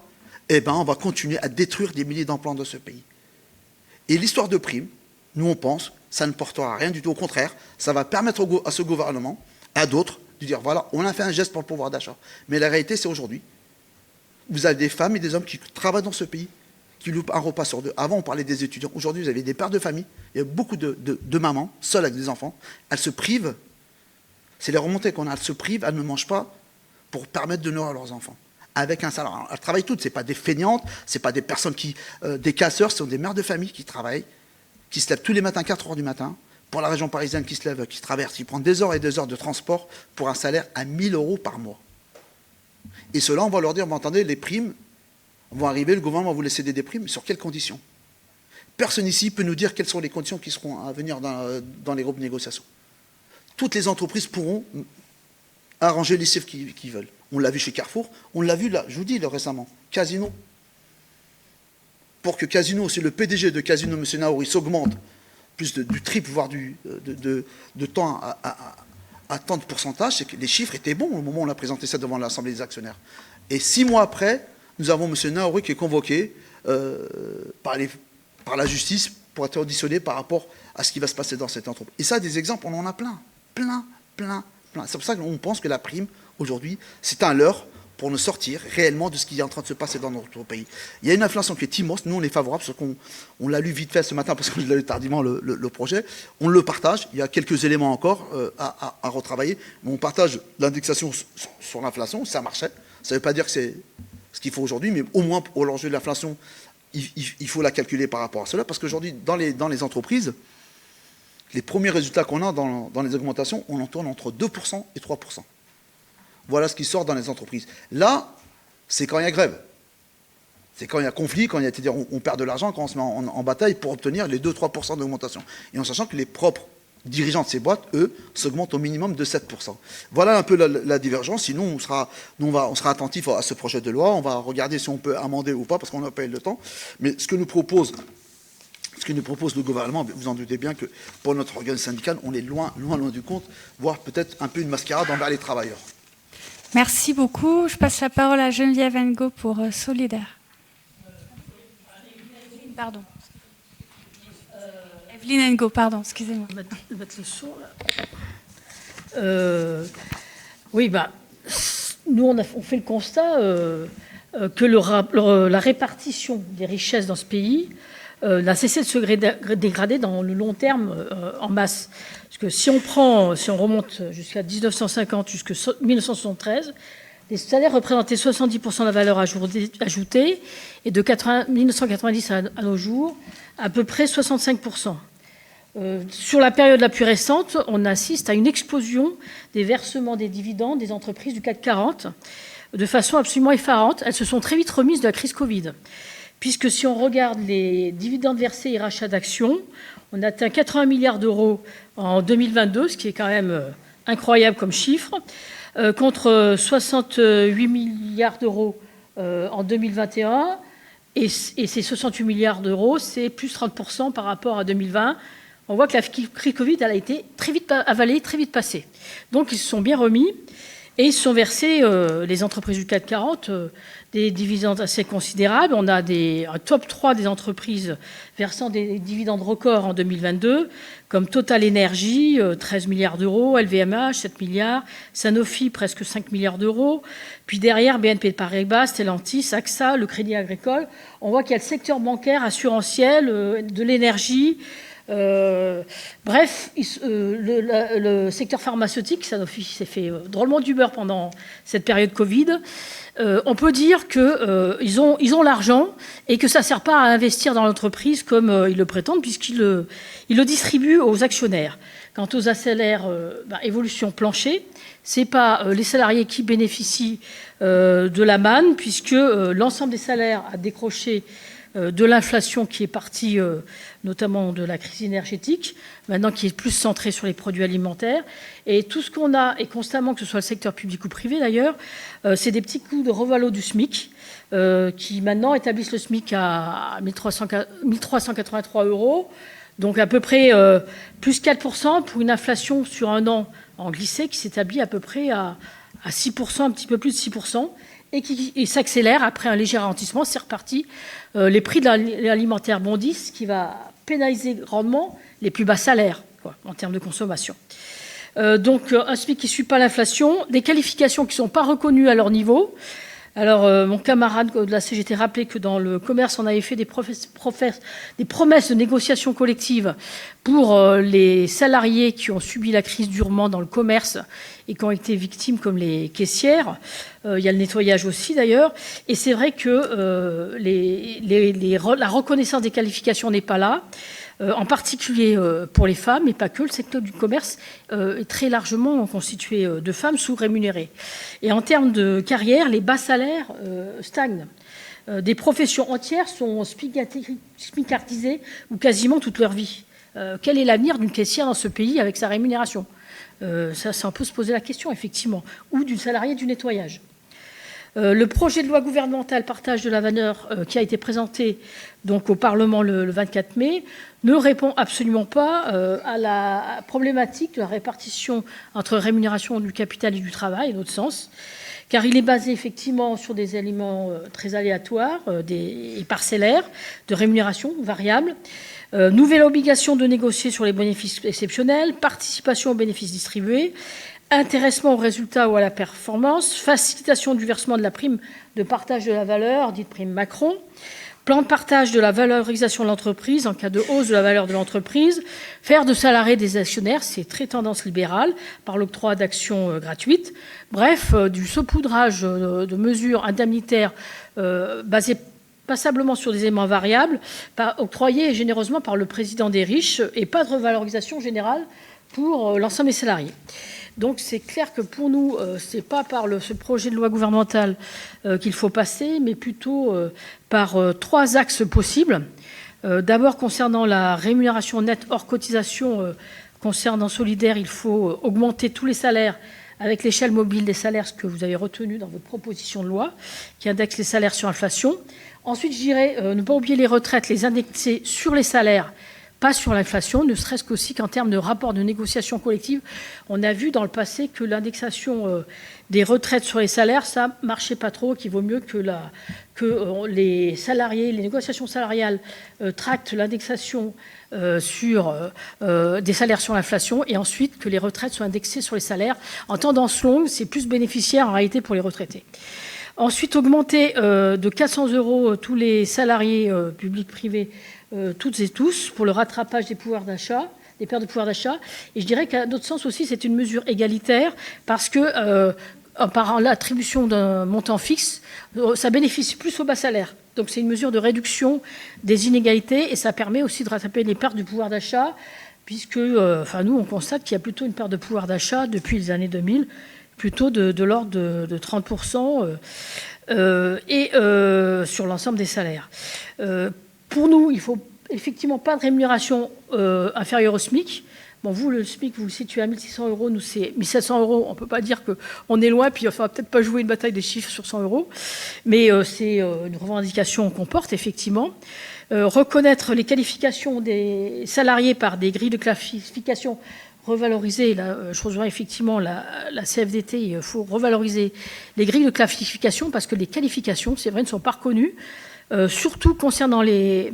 eh ben, on va continuer à détruire des milliers d'emplois dans ce pays. Et l'histoire de primes, nous on pense, ça ne portera rien du tout. Au contraire, ça va permettre à ce gouvernement, à d'autres, de dire voilà, on a fait un geste pour le pouvoir d'achat. Mais la réalité, c'est aujourd'hui. Vous avez des femmes et des hommes qui travaillent dans ce pays, qui loupent un repas sur deux. Avant, on parlait des étudiants. Aujourd'hui, vous avez des pères de famille. Il y a beaucoup de mamans, seules avec des enfants. Elles se privent. C'est les remontées qu'on a. Elles se privent, elles ne mangent pas pour permettre de nourrir leurs enfants. Avec un salaire. Alors, elles travaillent toutes. Ce n'est pas des feignantes, ce n'est pas des personnes des casseurs, ce sont des mères de famille qui travaillent, qui se lèvent tous les matins, 4 heures du matin. Pour la région parisienne qui se lève, qui traverse, qui prend des heures et des heures de transport pour un salaire à 1 000 € par mois. Et cela, on va leur dire, vous entendez, les primes vont arriver, le gouvernement va vous laisser des primes, sur quelles conditions? Personne ici peut nous dire quelles sont les conditions qui seront à venir dans les groupes de négociation. Toutes les entreprises pourront arranger les chiffres qu'ils veulent. On l'a vu chez Carrefour, on l'a vu là, je vous dis là, récemment, Casino. Pour que Casino, si le PDG de Casino, M. Naouri, s'augmente plus du triple, voire de temps à tant de pourcentage, c'est que les chiffres étaient bons au moment où on a présenté ça devant l'Assemblée des actionnaires. Et 6 mois après, nous avons M. Naouri qui est convoqué par la justice pour être auditionné par rapport à ce qui va se passer dans cette entreprise. Et ça, des exemples, on en a plein. C'est pour ça qu'on pense que la prime, aujourd'hui, c'est un leurre pour nous sortir réellement de ce qui est en train de se passer dans notre pays. Il y a une inflation qui est immense, nous on est favorable, parce qu'on l'a lu vite fait ce matin, parce que je l'ai lu tardivement le projet, on le partage, il y a quelques éléments encore à retravailler, mais on partage l'indexation sur l'inflation, ça marchait, ça ne veut pas dire que c'est ce qu'il faut aujourd'hui, mais au moins pour l'enjeu de l'inflation, il faut la calculer par rapport à cela, parce qu'aujourd'hui, dans les entreprises, les premiers résultats qu'on a dans les augmentations, on en tourne entre 2% et 3%. Voilà ce qui sort dans les entreprises. Là, c'est quand il y a grève. C'est quand il y a conflit, quand il y a, c'est-à-dire on perd de l'argent, quand on se met en bataille pour obtenir les 2-3% d'augmentation. Et en sachant que les propres dirigeants de ces boîtes, eux, s'augmentent au minimum de 7%. Voilà un peu la divergence. Sinon, on sera attentif à ce projet de loi. On va regarder si on peut amender ou pas, parce qu'on n'a pas eu le temps. Mais ce que nous propose le gouvernement, vous en doutez bien que pour notre organe syndical, on est loin du compte, voire peut-être un peu une mascarade envers les travailleurs. Merci beaucoup. Je passe la parole à Geneviève Ngo pour Solidaire. Pardon. Evelyne Ngo, pardon, excusez-moi. Mettre le son, là. Oui, nous, on fait le constat que la répartition des richesses dans ce pays n'a cessé de se dégrader dans le long terme en masse. Parce que si on remonte jusqu'à 1950, jusqu'à 1973, les salaires représentaient 70% de la valeur ajoutée, et de 1990 à nos jours, à peu près 65%. Sur la période la plus récente, on assiste à une explosion des versements des dividendes des entreprises du CAC 40 de façon absolument effarante. Elles se sont très vite remises de la crise Covid. Puisque si on regarde les dividendes versés et rachats d'actions, on atteint 80 milliards d'euros en 2022, ce qui est quand même incroyable comme chiffre, contre 68 milliards d'euros en 2021. Et ces 68 milliards d'euros, c'est plus 30% par rapport à 2020. On voit que la crise Covid, elle a été très vite avalée, très vite passée. Donc ils se sont bien remis. Et ils se sont versés, les entreprises du CAC 40, des dividendes assez considérables. On a un top 3 des entreprises versant des dividendes records en 2022, comme Total Energy, 13 milliards d'euros, LVMH, 7 milliards, Sanofi, presque 5 milliards d'euros. Puis derrière, BNP Paribas, Stellantis, AXA, le Crédit Agricole. On voit qu'il y a le secteur bancaire, assurantiel, de l'énergie. Bref, le secteur pharmaceutique, Sanofi s'est fait drôlement du beurre pendant cette période Covid. On peut dire qu'ils ont l'argent et que ça ne sert pas à investir dans l'entreprise comme ils le prétendent, puisqu'ils le distribuent aux actionnaires. Quant aux salaires, évolution plancher, ce n'est pas les salariés qui bénéficient de la manne, puisque l'ensemble des salaires a décroché de l'inflation qui est partie notamment de la crise énergétique, maintenant qui est plus centrée sur les produits alimentaires. Et tout ce qu'on a, et constamment, que ce soit le secteur public ou privé d'ailleurs, c'est des petits coups de revalo du SMIC, qui maintenant établissent le SMIC à 1383 €, donc à peu près plus 4% pour une inflation sur un an en glissé qui s'établit à peu près à 6%, un petit peu plus de 6%, et qui s'accélère après un léger ralentissement. C'est reparti. Les prix de l'alimentaire bondissent, ce qui va pénaliser grandement les plus bas salaires en termes de consommation. Donc un SMIC qui ne suit pas l'inflation, des qualifications qui ne sont pas reconnues à leur niveau. Alors, mon camarade de la CGT rappelait que dans le commerce, on avait fait des promesses de négociation collective pour les salariés qui ont subi la crise durement dans le commerce et qui ont été victimes, comme les caissières. Il y a le nettoyage aussi, d'ailleurs. Et c'est vrai que la reconnaissance des qualifications n'est pas là. En particulier pour les femmes, mais pas que. Le secteur du commerce est très largement constitué de femmes sous-rémunérées. Et en termes de carrière, les bas salaires stagnent. Des professions entières sont spicardisées ou quasiment toute leur vie. Quel est l'avenir d'une caissière dans ce pays avec sa rémunération ? Ça, on peut se poser la question, effectivement. Ou d'une salariée du nettoyage. Le projet de loi gouvernemental partage de la valeur qui a été présenté donc, au Parlement le 24 mai ne répond absolument pas à la problématique de la répartition entre rémunération du capital et du travail, à notre sens, car il est basé effectivement sur des éléments très aléatoires et parcellaires de rémunération variable. Nouvelle obligation de négocier sur les bénéfices exceptionnels, participation aux bénéfices distribués, intéressement aux résultats ou à la performance, facilitation du versement de la prime de partage de la valeur, dite prime Macron, plan de partage de la valorisation de l'entreprise en cas de hausse de la valeur de l'entreprise, faire de salariés des actionnaires, c'est très tendance libérale, par l'octroi d'actions gratuites. Bref, du saupoudrage de mesures indemnitaires basées passablement sur des éléments variables, octroyés généreusement par le président des riches, et pas de revalorisation générale pour l'ensemble des salariés. Donc c'est clair que pour nous, ce n'est pas par ce projet de loi gouvernemental qu'il faut passer, mais plutôt par 3 axes possibles. D'abord, concernant la rémunération nette hors cotisation, concernant Solidaire, il faut augmenter tous les salaires avec l'échelle mobile des salaires, ce que vous avez retenu dans votre proposition de loi, qui indexe les salaires sur inflation. Ensuite, je dirais ne pas oublier les retraites, les indexer sur les salaires, pas sur l'inflation, ne serait-ce qu'aussi qu'en termes de rapport de négociation collective. On a vu dans le passé que l'indexation des retraites sur les salaires, ça ne marchait pas trop, qu'il vaut mieux que les salariés, les négociations salariales tractent l'indexation sur des salaires sur l'inflation et ensuite que les retraites soient indexées sur les salaires. En tendance longue, c'est plus bénéficiaire en réalité pour les retraités. Ensuite, augmenter de 400 € tous les salariés publics, privés, toutes et tous, pour le rattrapage des pouvoirs d'achat, des pertes de pouvoir d'achat. Et je dirais qu'à d'autres sens aussi, c'est une mesure égalitaire parce que par l'attribution d'un montant fixe, ça bénéficie plus aux bas salaires. Donc c'est une mesure de réduction des inégalités et ça permet aussi de rattraper les pertes du pouvoir d'achat puisque nous, on constate qu'il y a plutôt une perte de pouvoir d'achat depuis les années 2000, plutôt de l'ordre de 30% sur l'ensemble des salaires. Pour nous, il ne faut effectivement pas de rémunération inférieure au SMIC. Bon, vous, le SMIC, vous le situez à 1 600 €, nous, c'est 1 700 €. On ne peut pas dire qu'on est loin, puis on ne va peut-être pas jouer une bataille des chiffres sur 100 €. Mais c'est une revendication qu'on porte, effectivement. Reconnaître les qualifications des salariés par des grilles de classification revaloriser, là, je rejoins effectivement la CFDT, il faut revaloriser les grilles de classification parce que les qualifications, c'est vrai, ne sont pas reconnues. Surtout concernant les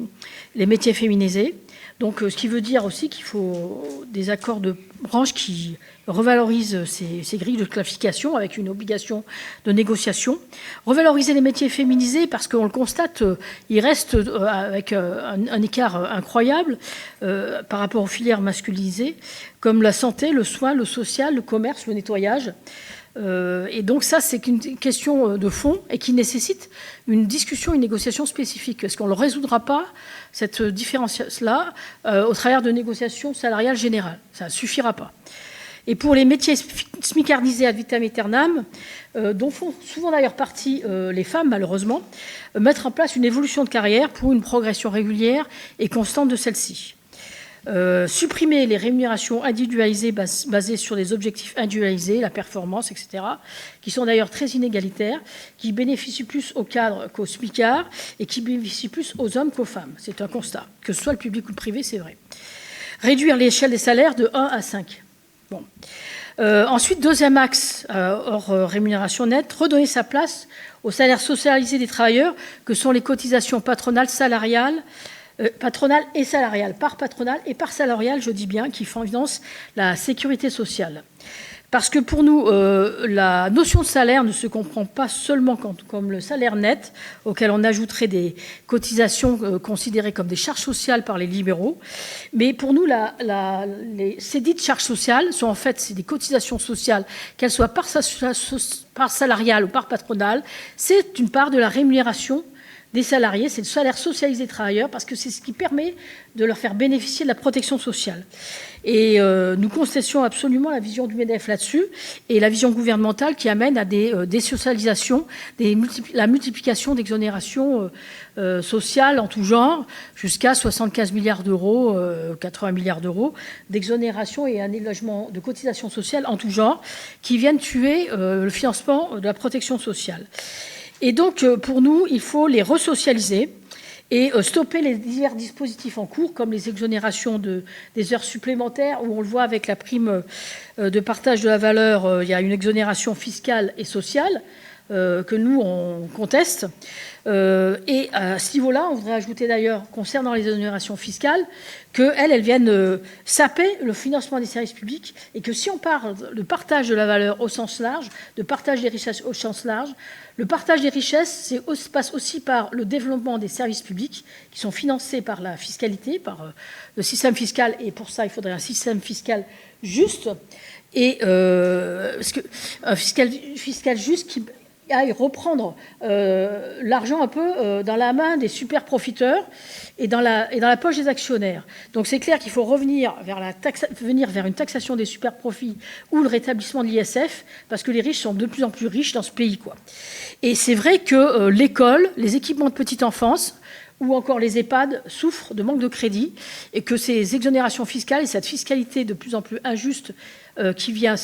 métiers féminisés. Donc, ce qui veut dire aussi qu'il faut des accords de branche qui revalorisent ces grilles de classification avec une obligation de négociation. Revaloriser les métiers féminisés parce qu'on le constate, ils restent avec un écart incroyable par rapport aux filières masculinisées, comme la santé, le soin, le social, le commerce, le nettoyage. Et donc ça, c'est une question de fond et qui nécessite une discussion, une négociation spécifique. Est-ce qu'on ne résoudra pas cette différence-là au travers de négociations salariales générales? Ça ne suffira pas. Et pour les métiers smicardisés ad vitam aeternam, dont font souvent d'ailleurs partie les femmes malheureusement, mettre en place une évolution de carrière pour une progression régulière et constante de celle-ci. Supprimer les rémunérations individualisées basées sur des objectifs individualisés, la performance, etc., qui sont d'ailleurs très inégalitaires, qui bénéficient plus aux cadres qu'aux smicards et qui bénéficient plus aux hommes qu'aux femmes. C'est un constat. Que ce soit le public ou le privé, c'est vrai. Réduire l'échelle des salaires de 1 à 5. Bon. Ensuite, deuxième axe hors rémunération nette, redonner sa place aux salaires socialisés des travailleurs que sont les cotisations patronales, salariales, patronale et salariale, par patronale et par salariale, je dis bien, qui financent la sécurité sociale. Parce que pour nous, la notion de salaire ne se comprend pas seulement comme le salaire net, auquel on ajouterait des cotisations considérées comme des charges sociales par les libéraux. Mais pour nous, ces dites charges sociales sont en fait des cotisations sociales, qu'elles soient par salariale ou par patronale. C'est une part de la rémunération des salariés, c'est le salaire socialisé des travailleurs, parce que c'est ce qui permet de leur faire bénéficier de la protection sociale. Et nous contestions absolument la vision du MEDEF là-dessus, et la vision gouvernementale qui amène à des désocialisations, la multiplication d'exonérations sociales en tout genre, jusqu'à 75 milliards d'euros, 80 milliards d'euros d'exonération et un élogement de cotisations sociales en tout genre, qui viennent tuer le financement de la protection sociale. Et donc, pour nous, il faut les resocialiser et stopper les divers dispositifs en cours, comme les exonérations des heures supplémentaires, où on le voit avec la prime de partage de la valeur, il y a une exonération fiscale et sociale que nous, on conteste. Et à ce niveau-là, on voudrait ajouter d'ailleurs, concernant les exonérations fiscales, qu'elles viennent saper le financement des services publics et que si on parle de partage de la valeur au sens large, de partage des richesses au sens large, le partage des richesses passe aussi par le développement des services publics qui sont financés par la fiscalité, par le système fiscal, et pour ça, il faudrait un système fiscal juste, et parce que un fiscal juste qui aille reprendre l'argent un peu dans la main des super profiteurs et dans la poche des actionnaires. Donc c'est clair qu'il faut revenir vers une taxation des super profits ou le rétablissement de l'ISF, parce que les riches sont de plus en plus riches dans ce pays, quoi. Et c'est vrai que l'école, les équipements de petite enfance ou encore les EHPAD souffrent de manque de crédit, et que ces exonérations fiscales et cette fiscalité de plus en plus injuste qui vient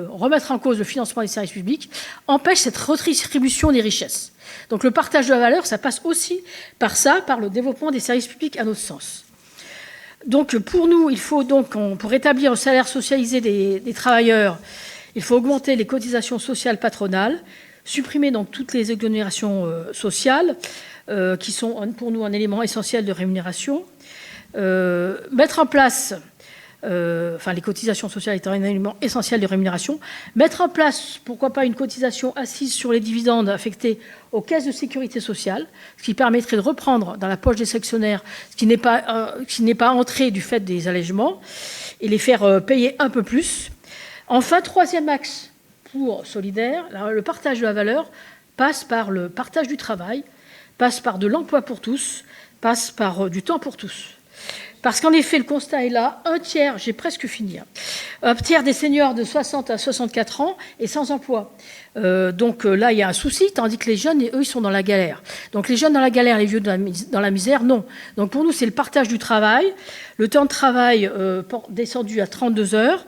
remettre en cause le financement des services publics empêchent cette redistribution des richesses. Donc le partage de la valeur, ça passe aussi par ça, par le développement des services publics à notre sens. Donc pour nous, il faut donc, pour établir un salaire socialisé des travailleurs, il faut augmenter les cotisations sociales patronales, supprimer donc toutes les exonérations sociales, qui sont pour nous un élément essentiel de rémunération, mettre en place, les cotisations sociales étant un élément essentiel de rémunération, mettre en place, pourquoi pas, une cotisation assise sur les dividendes affectés aux caisses de sécurité sociale, ce qui permettrait de reprendre dans la poche des actionnaires ce qui n'est pas entré du fait des allègements, et les faire payer un peu plus. Enfin, troisième axe pour Solidaire, le partage de la valeur passe par le partage du travail, passe par de l'emploi pour tous, passe par du temps pour tous. Parce qu'en effet, le constat est là, un tiers des seniors de 60 à 64 ans est sans emploi. Donc là, il y a un souci, tandis que les jeunes, eux, ils sont dans la galère. Donc les jeunes dans la galère, les vieux dans la misère, non. Donc pour nous, c'est le partage du travail, le temps de travail descendu à 32 heures,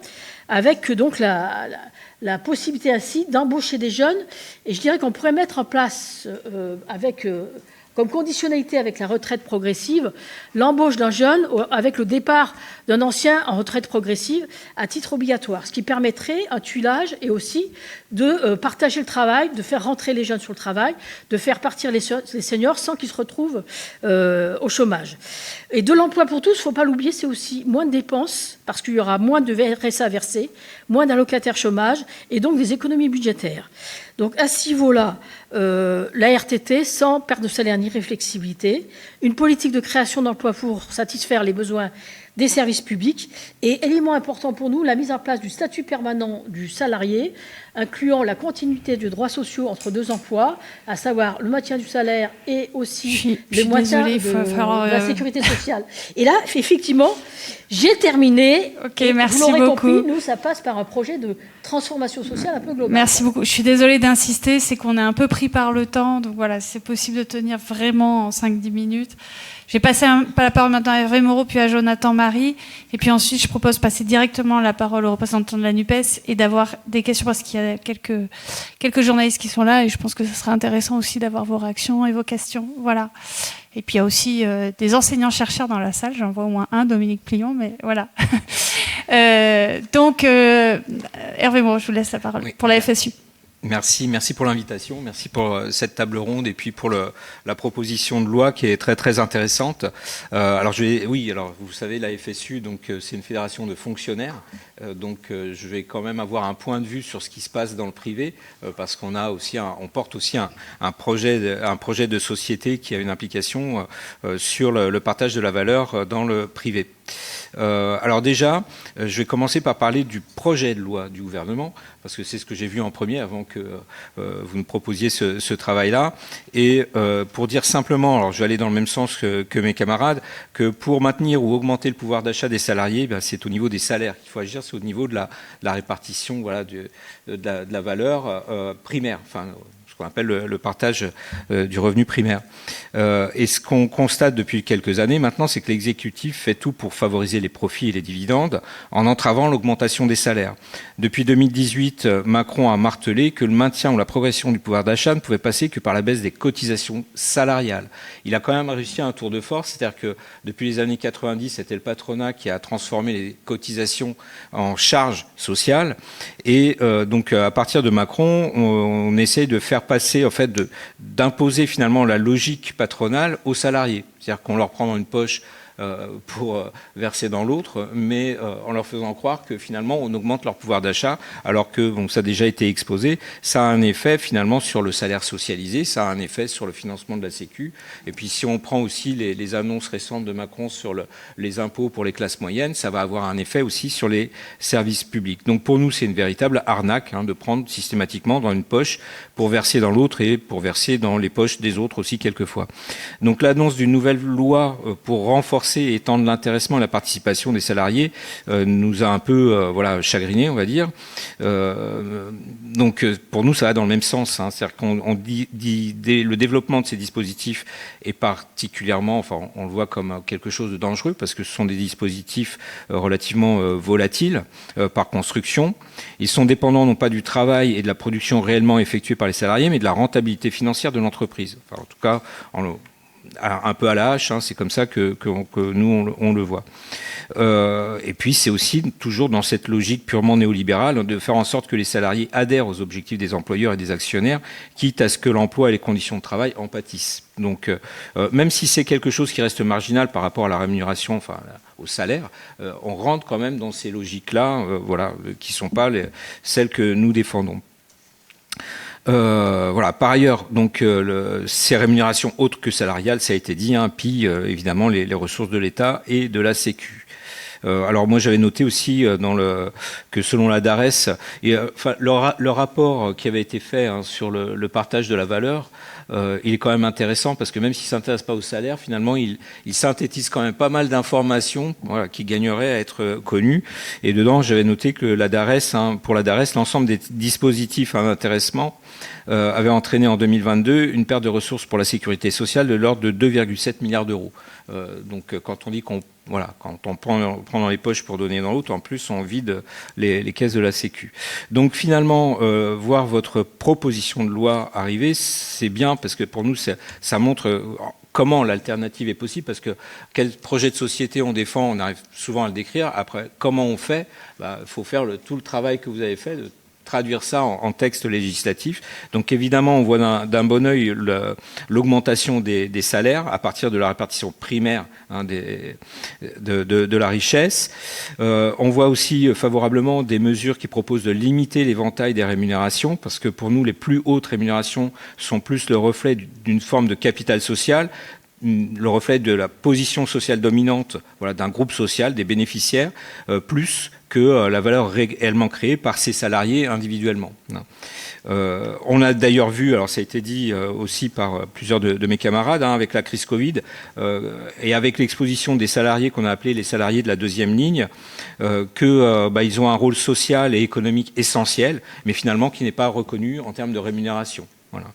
avec donc la possibilité ainsi d'embaucher des jeunes. Et je dirais qu'on pourrait mettre en place comme conditionnalité avec la retraite progressive, l'embauche d'un jeune avec le départ d'un ancien en retraite progressive à titre obligatoire, ce qui permettrait un tuilage et aussi de partager le travail, de faire rentrer les jeunes sur le travail, de faire partir les seniors sans qu'ils se retrouvent au chômage. Et de l'emploi pour tous, il ne faut pas l'oublier, c'est aussi moins de dépenses, parce qu'il y aura moins de RSA versés, moins d'allocataires chômage, et donc des économies budgétaires. Donc à ce niveau-là, la RTT, sans perte de salaire ni réflexibilité, une politique de création d'emplois pour satisfaire les besoins des services publics. Et élément important pour nous, la mise en place du statut permanent du salarié, incluant la continuité de droits sociaux entre 2 emplois, à savoir le maintien du salaire et aussi le maintien de la sécurité sociale. Et là, effectivement, j'ai terminé. Ok, merci vous l'aurez beaucoup. compris, nous, ça passe par un projet de transformation sociale un peu global. Merci beaucoup. Je suis désolée d'insister, c'est qu'on est un peu pris par le temps. Donc voilà, c'est possible de tenir vraiment en 5-10 minutes. Je vais passer la parole maintenant à Hervé Moreau, puis à Jonathan Marie. Et puis ensuite, je propose de passer directement la parole aux représentants de la NUPES et d'avoir des questions, parce qu'il y a quelques journalistes qui sont là. Et je pense que ce serait intéressant aussi d'avoir vos réactions et vos questions. Voilà. Et puis il y a aussi des enseignants-chercheurs dans la salle. J'en vois au moins un, Dominique Plion, mais voilà. Donc, Hervé Moreau, je vous laisse la parole pour la FSU. Merci pour l'invitation, merci pour cette table ronde et puis pour la proposition de loi qui est très très intéressante. Alors vous savez, la FSU, donc c'est une fédération de fonctionnaires, donc je vais quand même avoir un point de vue sur ce qui se passe dans le privé, parce qu'on porte aussi un projet de société qui a une implication sur le partage de la valeur dans le privé. Alors déjà, je vais commencer par parler du projet de loi du gouvernement, parce que c'est ce que j'ai vu en premier avant que vous nous proposiez ce travail-là. Et pour dire simplement, alors je vais aller dans le même sens que mes camarades, que pour maintenir ou augmenter le pouvoir d'achat des salariés, c'est au niveau des salaires qu'il faut agir, c'est au niveau de la répartition, voilà, de la valeur primaire, enfin qu'on appelle le partage du revenu primaire. Et ce qu'on constate depuis quelques années maintenant, c'est que l'exécutif fait tout pour favoriser les profits et les dividendes en entravant l'augmentation des salaires. Depuis 2018, Macron a martelé que le maintien ou la progression du pouvoir d'achat ne pouvait passer que par la baisse des cotisations salariales. Il a quand même réussi un tour de force, c'est-à-dire que depuis les années 90, c'était le patronat qui a transformé les cotisations en charges sociales. Et donc à partir de Macron, on essaye de faire passer, en fait, d'imposer finalement la logique patronale aux salariés. C'est-à-dire qu'on leur prend dans une poche pour verser dans l'autre, mais en leur faisant croire que finalement on augmente leur pouvoir d'achat, alors que bon, ça a déjà été exposé, ça a un effet finalement sur le salaire socialisé, ça a un effet sur le financement de la Sécu. Et puis si on prend aussi les annonces récentes de Macron sur les impôts pour les classes moyennes, ça va avoir un effet aussi sur les services publics. Donc pour nous, c'est une véritable arnaque de prendre systématiquement dans une poche pour verser dans l'autre et pour verser dans les poches des autres aussi quelquefois. Donc l'annonce d'une nouvelle loi pour renforcer et étendre l'intéressement et la participation des salariés nous a un peu chagrinés, on va dire. Donc pour nous, ça va dans le même sens. C'est-à-dire qu'on dit le développement de ces dispositifs est particulièrement, enfin on le voit comme quelque chose de dangereux parce que ce sont des dispositifs relativement volatiles par construction. Ils sont dépendants non pas du travail et de la production réellement effectuée par les salariés, mais de la rentabilité financière de l'entreprise. Enfin, en tout cas, un peu à la hache, c'est comme ça que nous on le voit. Et puis c'est aussi toujours dans cette logique purement néolibérale de faire en sorte que les salariés adhèrent aux objectifs des employeurs et des actionnaires, quitte à ce que l'emploi et les conditions de travail en pâtissent. Donc même si c'est quelque chose qui reste marginal par rapport à la rémunération, enfin au salaire, on rentre quand même dans ces logiques-là, qui ne sont pas celles que nous défendons. Par ailleurs, donc ces rémunérations autres que salariales, ça a été dit, puis évidemment les ressources de l'État et de la Sécu. Alors moi j'avais noté aussi que selon la DARES, le rapport qui avait été fait sur le partage de la valeur, il est quand même intéressant parce que même s'il ne s'intéresse pas au salaire, finalement il synthétise quand même pas mal d'informations qui gagneraient à être connues. Et dedans j'avais noté que la DARES, pour la DARES, l'ensemble des dispositifs d'intéressement avait entraîné en 2022 une perte de ressources pour la sécurité sociale de l'ordre de 2,7 milliards d'euros. Donc quand on dit quand on prend dans les poches pour donner dans l'autre, en plus on vide les caisses de la Sécu. Donc finalement, voir votre proposition de loi arriver, c'est bien parce que pour nous, ça montre comment l'alternative est possible, parce que quel projet de société on défend, on arrive souvent à le décrire. Après, comment on fait ? Faut faire tout le travail que vous avez fait, de traduire ça en texte législatif. Donc évidemment, on voit d'un bon œil l'augmentation des salaires à partir de la répartition primaire de la richesse. On voit aussi favorablement des mesures qui proposent de limiter l'éventail des rémunérations, parce que pour nous, les plus hautes rémunérations sont plus le reflet d'une forme de capital social, le reflet de la position sociale dominante, voilà, d'un groupe social, des bénéficiaires, plus que la valeur réellement créée par ces salariés individuellement. On a d'ailleurs vu, alors ça a été dit aussi par plusieurs de mes camarades, avec la crise Covid et avec l'exposition des salariés qu'on a appelés les salariés de la deuxième ligne, qu'ils ont un rôle social et économique essentiel, mais finalement qui n'est pas reconnu en termes de rémunération. Voilà.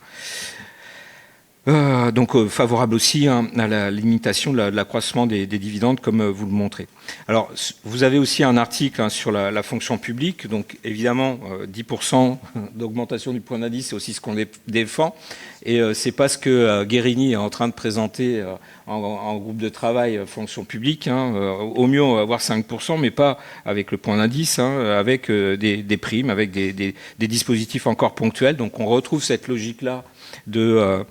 Donc favorable aussi à la limitation de l'accroissement des dividendes, comme vous le montrez. Alors, vous avez aussi un article sur la fonction publique. Donc, évidemment, 10% d'augmentation du point d'indice, c'est aussi ce qu'on défend. Et c'est pas ce que Guérini est en train de présenter en groupe de travail fonction publique. Au mieux, on va avoir 5%, mais pas avec le point d'indice, avec des primes, avec des dispositifs encore ponctuels. Donc, on retrouve cette logique-là de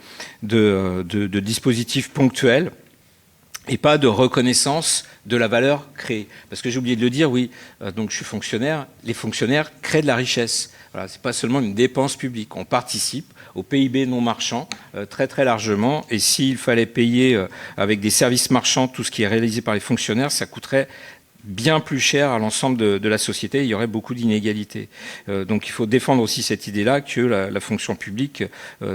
dispositifs ponctuels et pas de reconnaissance de la valeur créée. Parce que j'ai oublié de le dire, oui, donc je suis fonctionnaire, les fonctionnaires créent de la richesse. Voilà, c'est pas seulement une dépense publique, on participe au PIB non marchand très très largement, et s'il fallait payer avec des services marchands tout ce qui est réalisé par les fonctionnaires, ça coûterait bien plus cher à l'ensemble de la société, il y aurait beaucoup d'inégalités. Donc il faut défendre aussi cette idée-là que la fonction publique,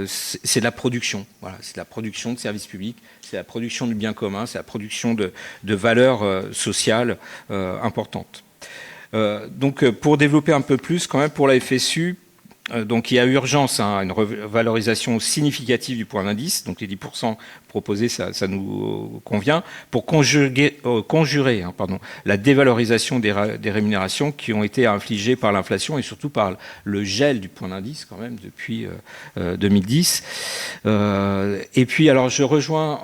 c'est de la production. Voilà, c'est de la production de services publics, c'est la production du bien commun, c'est la production de valeurs sociales importantes. Donc pour développer un peu plus, quand même, pour la FSU, donc il y a urgence à une revalorisation significative du point d'indice, donc les 10% proposés, ça nous convient, pour conjurer la dévalorisation des rémunérations qui ont été infligées par l'inflation et surtout par le gel du point d'indice quand même depuis 2010. Et puis alors je rejoins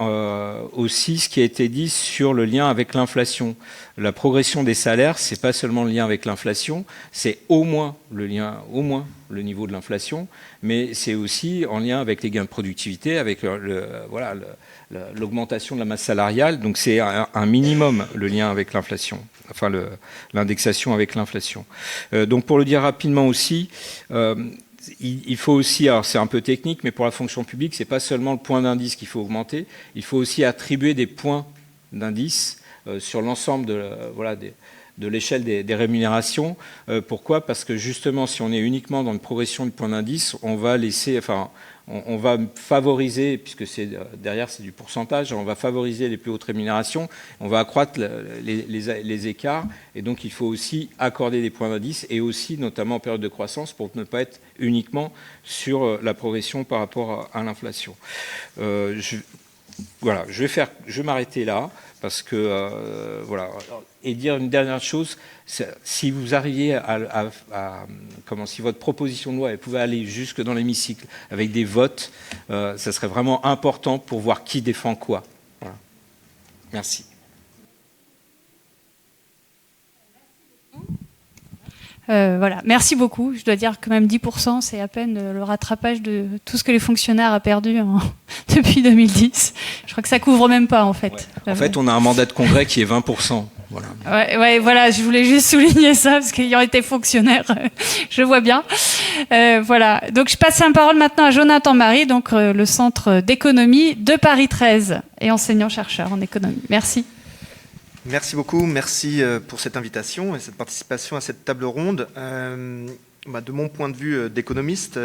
aussi ce qui a été dit sur le lien avec l'inflation. La progression des salaires, c'est pas seulement le lien avec l'inflation, c'est au moins le niveau de l'inflation, mais c'est aussi en lien avec les gains de productivité, avec l'augmentation de la masse salariale. Donc c'est un minimum le lien avec l'inflation, enfin l'indexation avec l'inflation. Donc pour le dire rapidement aussi, il faut aussi, alors c'est un peu technique, mais pour la fonction publique, c'est pas seulement le point d'indice qu'il faut augmenter, il faut aussi attribuer des points d'indice sur l'ensemble de l'échelle des rémunérations. Pourquoi ? Parce que justement, si on est uniquement dans une progression du point d'indice, on va favoriser, puisque derrière c'est du pourcentage, on va favoriser les plus hautes rémunérations, on va accroître les écarts, et donc il faut aussi accorder des points d'indice, et aussi notamment en période de croissance, pour ne pas être uniquement sur la progression par rapport à l'inflation. Je vais m'arrêter là, parce que, voilà. Et dire une dernière chose, si vous arriviez si votre proposition de loi elle pouvait aller jusque dans l'hémicycle avec des votes, ça serait vraiment important pour voir qui défend quoi. Voilà. Merci. Voilà, merci beaucoup. Je dois dire que même 10%, c'est à peine le rattrapage de tout ce que les fonctionnaires ont perdu depuis 2010. Je crois que ça couvre même pas, en fait. Ouais. En fait, on a un mandat de congrès qui est 20%. Voilà. Ouais, voilà, je voulais juste souligner ça, parce qu'ayant été fonctionnaire, je vois bien. Voilà, donc je passe la parole maintenant à Jonathan Marie, donc le Centre d'économie de Paris 13 et enseignant-chercheur en économie. Merci. Merci beaucoup, merci pour cette invitation et cette participation à cette table ronde. De mon point de vue d'économiste,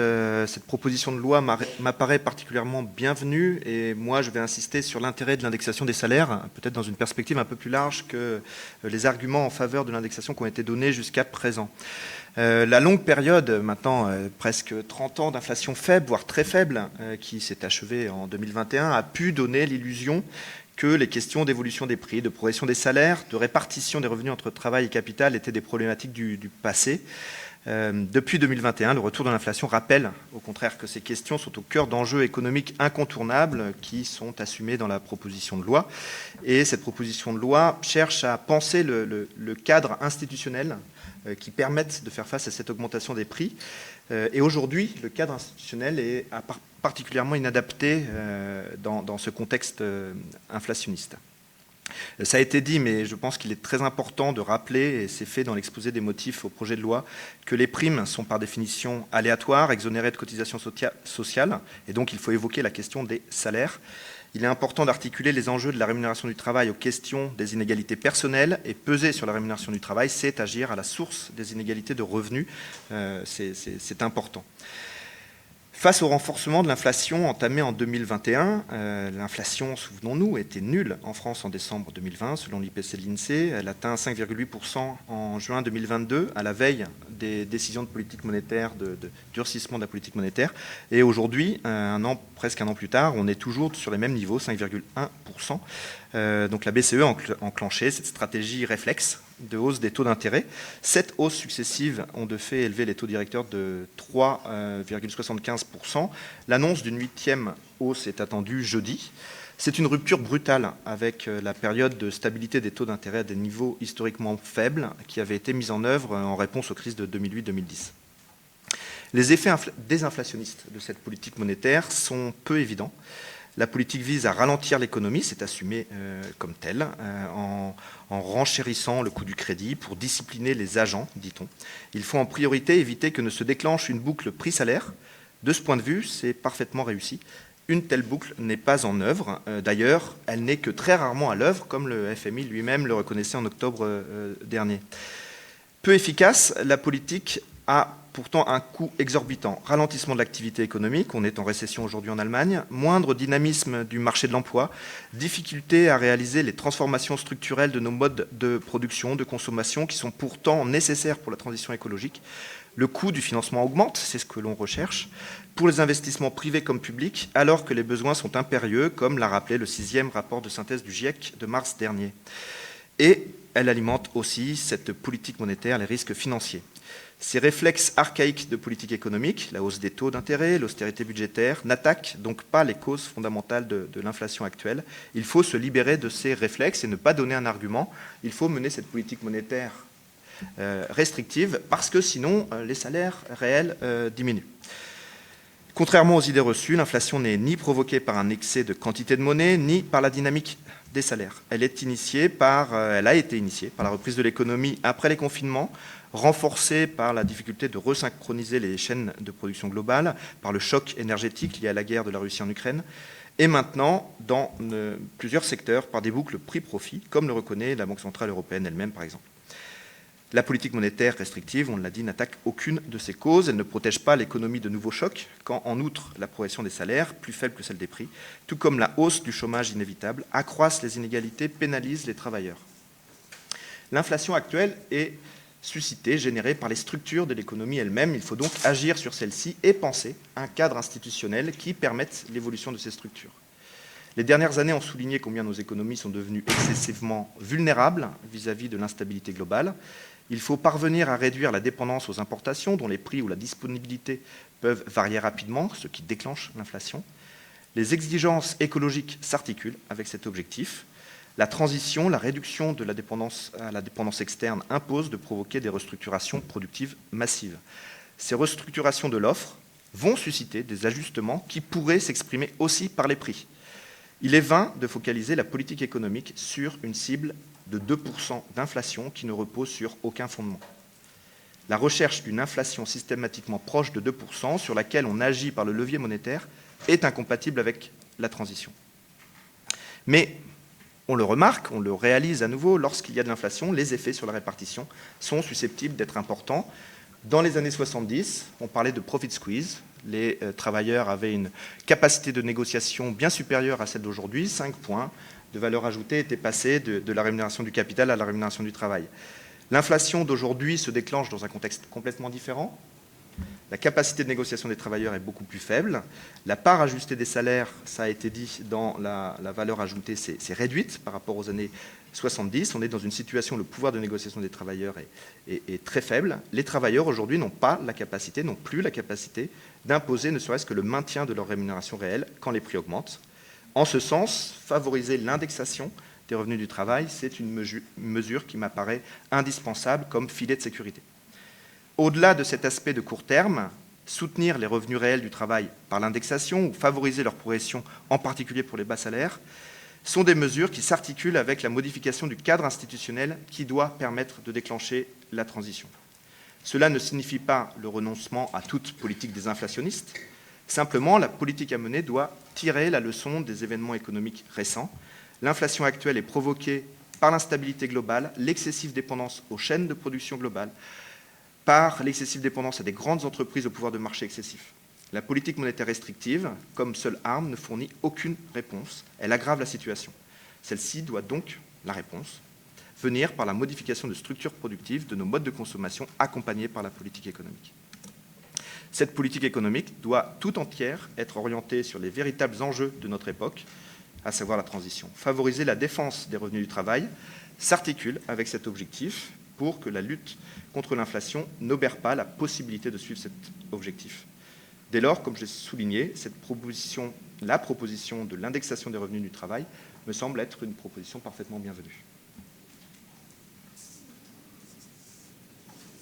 cette proposition de loi m'apparaît particulièrement bienvenue, et moi je vais insister sur l'intérêt de l'indexation des salaires, peut-être dans une perspective un peu plus large que les arguments en faveur de l'indexation qui ont été donnés jusqu'à présent. La longue période, maintenant presque 30 ans d'inflation faible, voire très faible, qui s'est achevée en 2021, a pu donner l'illusion que les questions d'évolution des prix, de progression des salaires, de répartition des revenus entre travail et capital étaient des problématiques du passé. Depuis 2021, le retour de l'inflation rappelle au contraire que ces questions sont au cœur d'enjeux économiques incontournables qui sont assumés dans la proposition de loi. Et cette proposition de loi cherche à penser le cadre institutionnel qui permette de faire face à cette augmentation des prix. Et aujourd'hui, le cadre institutionnel est particulièrement inadapté dans ce contexte inflationniste. Ça a été dit, mais je pense qu'il est très important de rappeler, et c'est fait dans l'exposé des motifs au projet de loi, que les primes sont par définition aléatoires, exonérées de cotisations sociales, et donc il faut évoquer la question des salaires. Il est important d'articuler les enjeux de la rémunération du travail aux questions des inégalités personnelles, et peser sur la rémunération du travail, c'est agir à la source des inégalités de revenus. C'est important. Face au renforcement de l'inflation entamé en 2021, l'inflation, souvenons-nous, était nulle en France en décembre 2020, selon l'IPC de l'INSEE. Elle atteint 5,8% en juin 2022, à la veille des décisions de politique monétaire, de durcissement de la politique monétaire. Et aujourd'hui, presque un an plus tard, on est toujours sur les mêmes niveaux, 5,1%. Donc la BCE a enclenché cette stratégie réflexe de hausse des taux d'intérêt. 7 hausses successives ont de fait élevé les taux directeurs de 3,75%. L'annonce d'une 8e hausse est attendue jeudi. C'est une rupture brutale avec la période de stabilité des taux d'intérêt à des niveaux historiquement faibles qui avait été mise en œuvre en réponse aux crises de 2008-2010. Les effets désinflationnistes de cette politique monétaire sont peu évidents. La politique vise à ralentir l'économie, c'est assumé comme tel, en renchérissant le coût du crédit pour discipliner les agents, dit-on. Il faut en priorité éviter que ne se déclenche une boucle prix-salaire. De ce point de vue, c'est parfaitement réussi. Une telle boucle n'est pas en œuvre. D'ailleurs, elle n'est que très rarement à l'œuvre, comme le FMI lui-même le reconnaissait en octobre dernier. Peu efficace, la politique a pourtant un coût exorbitant. Ralentissement de l'activité économique, on est en récession aujourd'hui en Allemagne, moindre dynamisme du marché de l'emploi, difficulté à réaliser les transformations structurelles de nos modes de production, de consommation, qui sont pourtant nécessaires pour la transition écologique. Le coût du financement augmente, c'est ce que l'on recherche, pour les investissements privés comme publics, alors que les besoins sont impérieux, comme l'a rappelé le 6e rapport de synthèse du GIEC de mars dernier. Et elle alimente aussi cette politique monétaire, les risques financiers. Ces réflexes archaïques de politique économique, la hausse des taux d'intérêt, l'austérité budgétaire, n'attaquent donc pas les causes fondamentales de l'inflation actuelle. Il faut se libérer de ces réflexes et ne pas donner un argument. Il faut mener cette politique monétaire restrictive parce que sinon les salaires réels diminuent. Contrairement aux idées reçues, l'inflation n'est ni provoquée par un excès de quantité de monnaie, ni par la dynamique des salaires. Elle a été initiée par la reprise de l'économie après les confinements, renforcée par la difficulté de resynchroniser les chaînes de production globales, par le choc énergétique lié à la guerre de la Russie en Ukraine, et maintenant, dans plusieurs secteurs, par des boucles prix-profit, comme le reconnaît la Banque centrale européenne elle-même, par exemple. La politique monétaire restrictive, on l'a dit, n'attaque aucune de ces causes. Elle ne protège pas l'économie de nouveaux chocs, quand, en outre, la progression des salaires, plus faible que celle des prix, tout comme la hausse du chômage inévitable, accroissent les inégalités, pénalisent les travailleurs. L'inflation actuelle est suscitée, générée par les structures de l'économie elle-même. Il faut donc agir sur celle-ci et penser un cadre institutionnel qui permette l'évolution de ces structures. Les dernières années ont souligné combien nos économies sont devenues excessivement vulnérables vis-à-vis de l'instabilité globale. Il faut parvenir à réduire la dépendance aux importations, dont les prix ou la disponibilité peuvent varier rapidement, ce qui déclenche l'inflation. Les exigences écologiques s'articulent avec cet objectif. La transition, la réduction de la dépendance à la dépendance externe impose de provoquer des restructurations productives massives. Ces restructurations de l'offre vont susciter des ajustements qui pourraient s'exprimer aussi par les prix. Il est vain de focaliser la politique économique sur une cible de 2% d'inflation qui ne repose sur aucun fondement. La recherche d'une inflation systématiquement proche de 2%, sur laquelle on agit par le levier monétaire, est incompatible avec la transition. Mais on le remarque, on le réalise à nouveau, lorsqu'il y a de l'inflation, les effets sur la répartition sont susceptibles d'être importants. Dans les années 70, on parlait de profit squeeze. Les travailleurs avaient une capacité de négociation bien supérieure à celle d'aujourd'hui. 5 points de valeur ajoutée étaient passés de la rémunération du capital à la rémunération du travail. L'inflation d'aujourd'hui se déclenche dans un contexte complètement différent. La capacité de négociation des travailleurs est beaucoup plus faible. La part ajustée des salaires, ça a été dit, dans la valeur ajoutée, c'est réduite par rapport aux années 70. On est dans une situation où le pouvoir de négociation des travailleurs est très faible. Les travailleurs, aujourd'hui, n'ont plus la capacité d'imposer ne serait-ce que le maintien de leur rémunération réelle quand les prix augmentent. En ce sens, favoriser l'indexation des revenus du travail, c'est une mesure qui m'apparaît indispensable comme filet de sécurité. Au-delà de cet aspect de court terme, soutenir les revenus réels du travail par l'indexation ou favoriser leur progression, en particulier pour les bas salaires, sont des mesures qui s'articulent avec la modification du cadre institutionnel qui doit permettre de déclencher la transition. Cela ne signifie pas le renoncement à toute politique désinflationniste. Simplement, la politique à mener doit tirer la leçon des événements économiques récents. L'inflation actuelle est provoquée par l'instabilité globale, l'excessive dépendance aux chaînes de production globale, par l'excessive dépendance à des grandes entreprises au pouvoir de marché excessif. La politique monétaire restrictive, comme seule arme, ne fournit aucune réponse. Elle aggrave la situation. Celle-ci doit donc, la réponse, venir par la modification de structures productives de nos modes de consommation accompagnés par la politique économique. Cette politique économique doit tout entière être orientée sur les véritables enjeux de notre époque, à savoir la transition. Favoriser la défense des revenus du travail s'articule avec cet objectif pour que la lutte contre l'inflation n'obère pas la possibilité de suivre cet objectif. Dès lors, comme je l'ai souligné, la proposition de l'indexation des revenus du travail me semble être une proposition parfaitement bienvenue.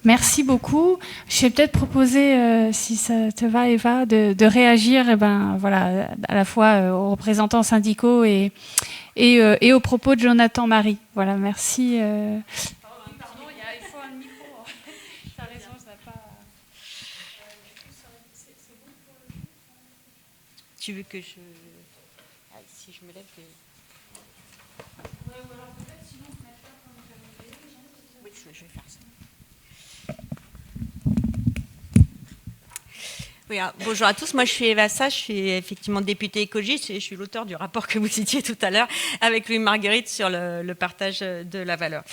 Merci beaucoup. Je vais peut-être proposer, si ça te va, Eva, de réagir voilà, à la fois aux représentants syndicaux et aux propos de Jonathan Marie. Voilà, merci. Pardon, il faut un micro. Tu as raison, ça n'a pas... Tu veux que je... Ah, si je me lève... Oui, je vais faire ça. Oui, alors, bonjour à tous, moi je suis Eva Sage, je suis effectivement députée écologiste et je suis l'auteur du rapport que vous citiez tout à l'heure avec Louis Marguerite sur le partage de la valeur.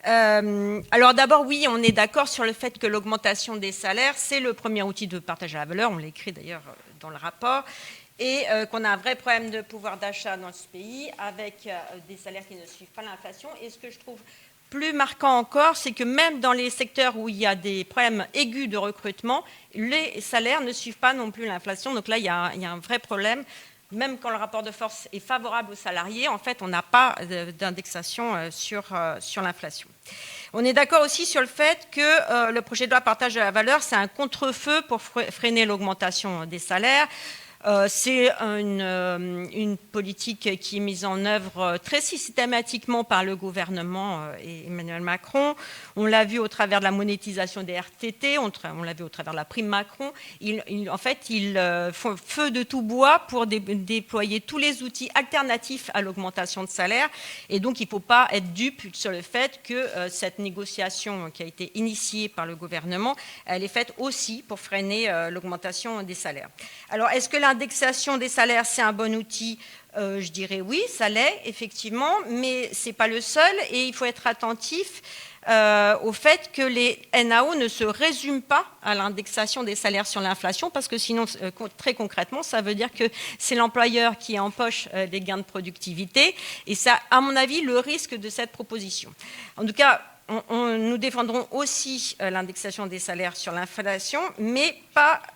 Alors d'abord, oui, on est d'accord sur le fait que l'augmentation des salaires, c'est le premier outil de partage de la valeur, on l'écrit d'ailleurs dans le rapport, et qu'on a un vrai problème de pouvoir d'achat dans ce pays avec des salaires qui ne suivent pas l'inflation. Et ce que je trouve plus marquant encore, c'est que même dans les secteurs où il y a des problèmes aigus de recrutement, les salaires ne suivent pas non plus l'inflation. Donc là, il y a un vrai problème. Même quand le rapport de force est favorable aux salariés, en fait, on n'a pas d'indexation sur l'inflation. On est d'accord aussi sur le fait que le projet de loi partage de la valeur, c'est un contre-feu pour freiner l'augmentation des salaires. C'est une politique qui est mise en œuvre très systématiquement par le gouvernement et Emmanuel Macron. On l'a vu au travers de la monétisation des RTT, on l'a vu au travers de la prime Macron. En fait, ils font feu de tout bois pour déployer tous les outils alternatifs à l'augmentation de salaire. Et donc, il ne faut pas être dupe sur le fait que cette négociation qui a été initiée par le gouvernement, elle est faite aussi pour freiner l'augmentation des salaires. Alors, est-ce que l'indexation des salaires, c'est un bon outil ? Je dirais oui, ça l'est, effectivement, mais ce n'est pas le seul et il faut être attentif au fait que les NAO ne se résument pas à l'indexation des salaires sur l'inflation parce que sinon, très concrètement, ça veut dire que c'est l'employeur qui empoche des gains de productivité et ça, à mon avis, le risque de cette proposition. En tout cas, nous défendrons aussi l'indexation des salaires sur l'inflation, mais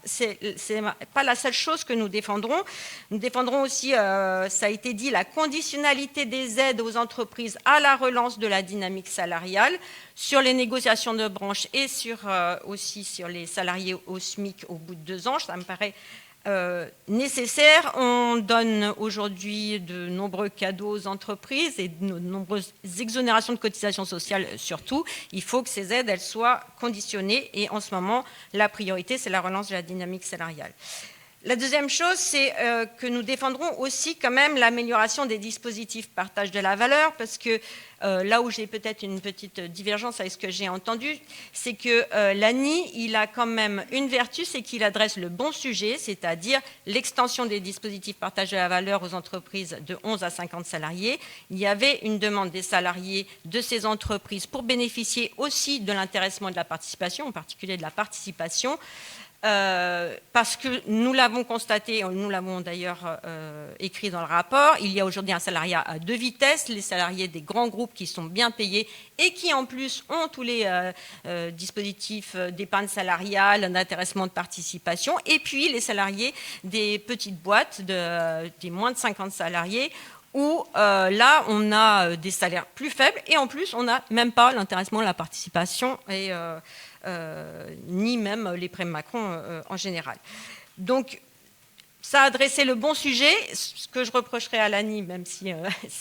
c'est pas la seule chose que nous défendrons. Nous défendrons aussi, ça a été dit, la conditionnalité des aides aux entreprises à la relance de la dynamique salariale sur les négociations de branche et aussi sur les salariés au SMIC au bout de 2 ans. Ça me paraît nécessaire. On donne aujourd'hui de nombreux cadeaux aux entreprises et de nombreuses exonérations de cotisations sociales surtout. Il faut que ces aides elles soient conditionnées et en ce moment, la priorité, c'est la relance de la dynamique salariale. La deuxième chose, c'est que nous défendrons aussi quand même l'amélioration des dispositifs partage de la valeur parce que là où j'ai peut-être une petite divergence avec ce que j'ai entendu, c'est que l'ANI, il a quand même une vertu, c'est qu'il adresse le bon sujet, c'est-à-dire l'extension des dispositifs partage de la valeur aux entreprises de 11 à 50 salariés. Il y avait une demande des salariés de ces entreprises pour bénéficier aussi de l'intéressement et de la participation, en particulier de la participation. Parce que nous l'avons constaté, nous l'avons d'ailleurs écrit dans le rapport, il y a aujourd'hui un salariat à 2 vitesses, les salariés des grands groupes qui sont bien payés et qui en plus ont tous les dispositifs d'épargne salariale, d'intéressement de participation, et puis les salariés des petites boîtes, des moins de 50 salariés, où là on a des salaires plus faibles et en plus on n'a même pas l'intéressement, la participation et ni même les primes Macron en général. Donc, ça a adressé le bon sujet. Ce que je reprocherais à l'ANI, même si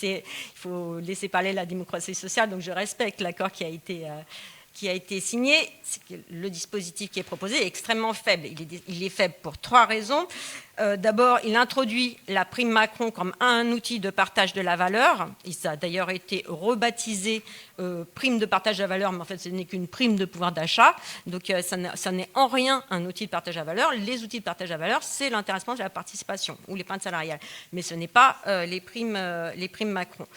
il faut laisser parler la démocratie sociale, donc je respecte l'accord qui a été signé, c'est que le dispositif qui est proposé est extrêmement faible. Il est faible pour 3 raisons. D'abord, il introduit la prime Macron comme un outil de partage de la valeur. Ça a d'ailleurs été rebaptisé prime de partage de la valeur, mais en fait, ce n'est qu'une prime de pouvoir d'achat. Donc, ça n'est en rien un outil de partage de la valeur. Les outils de partage de la valeur, c'est l'intéressement de la participation ou l'épargne salariale. Mais ce n'est pas les primes Macron.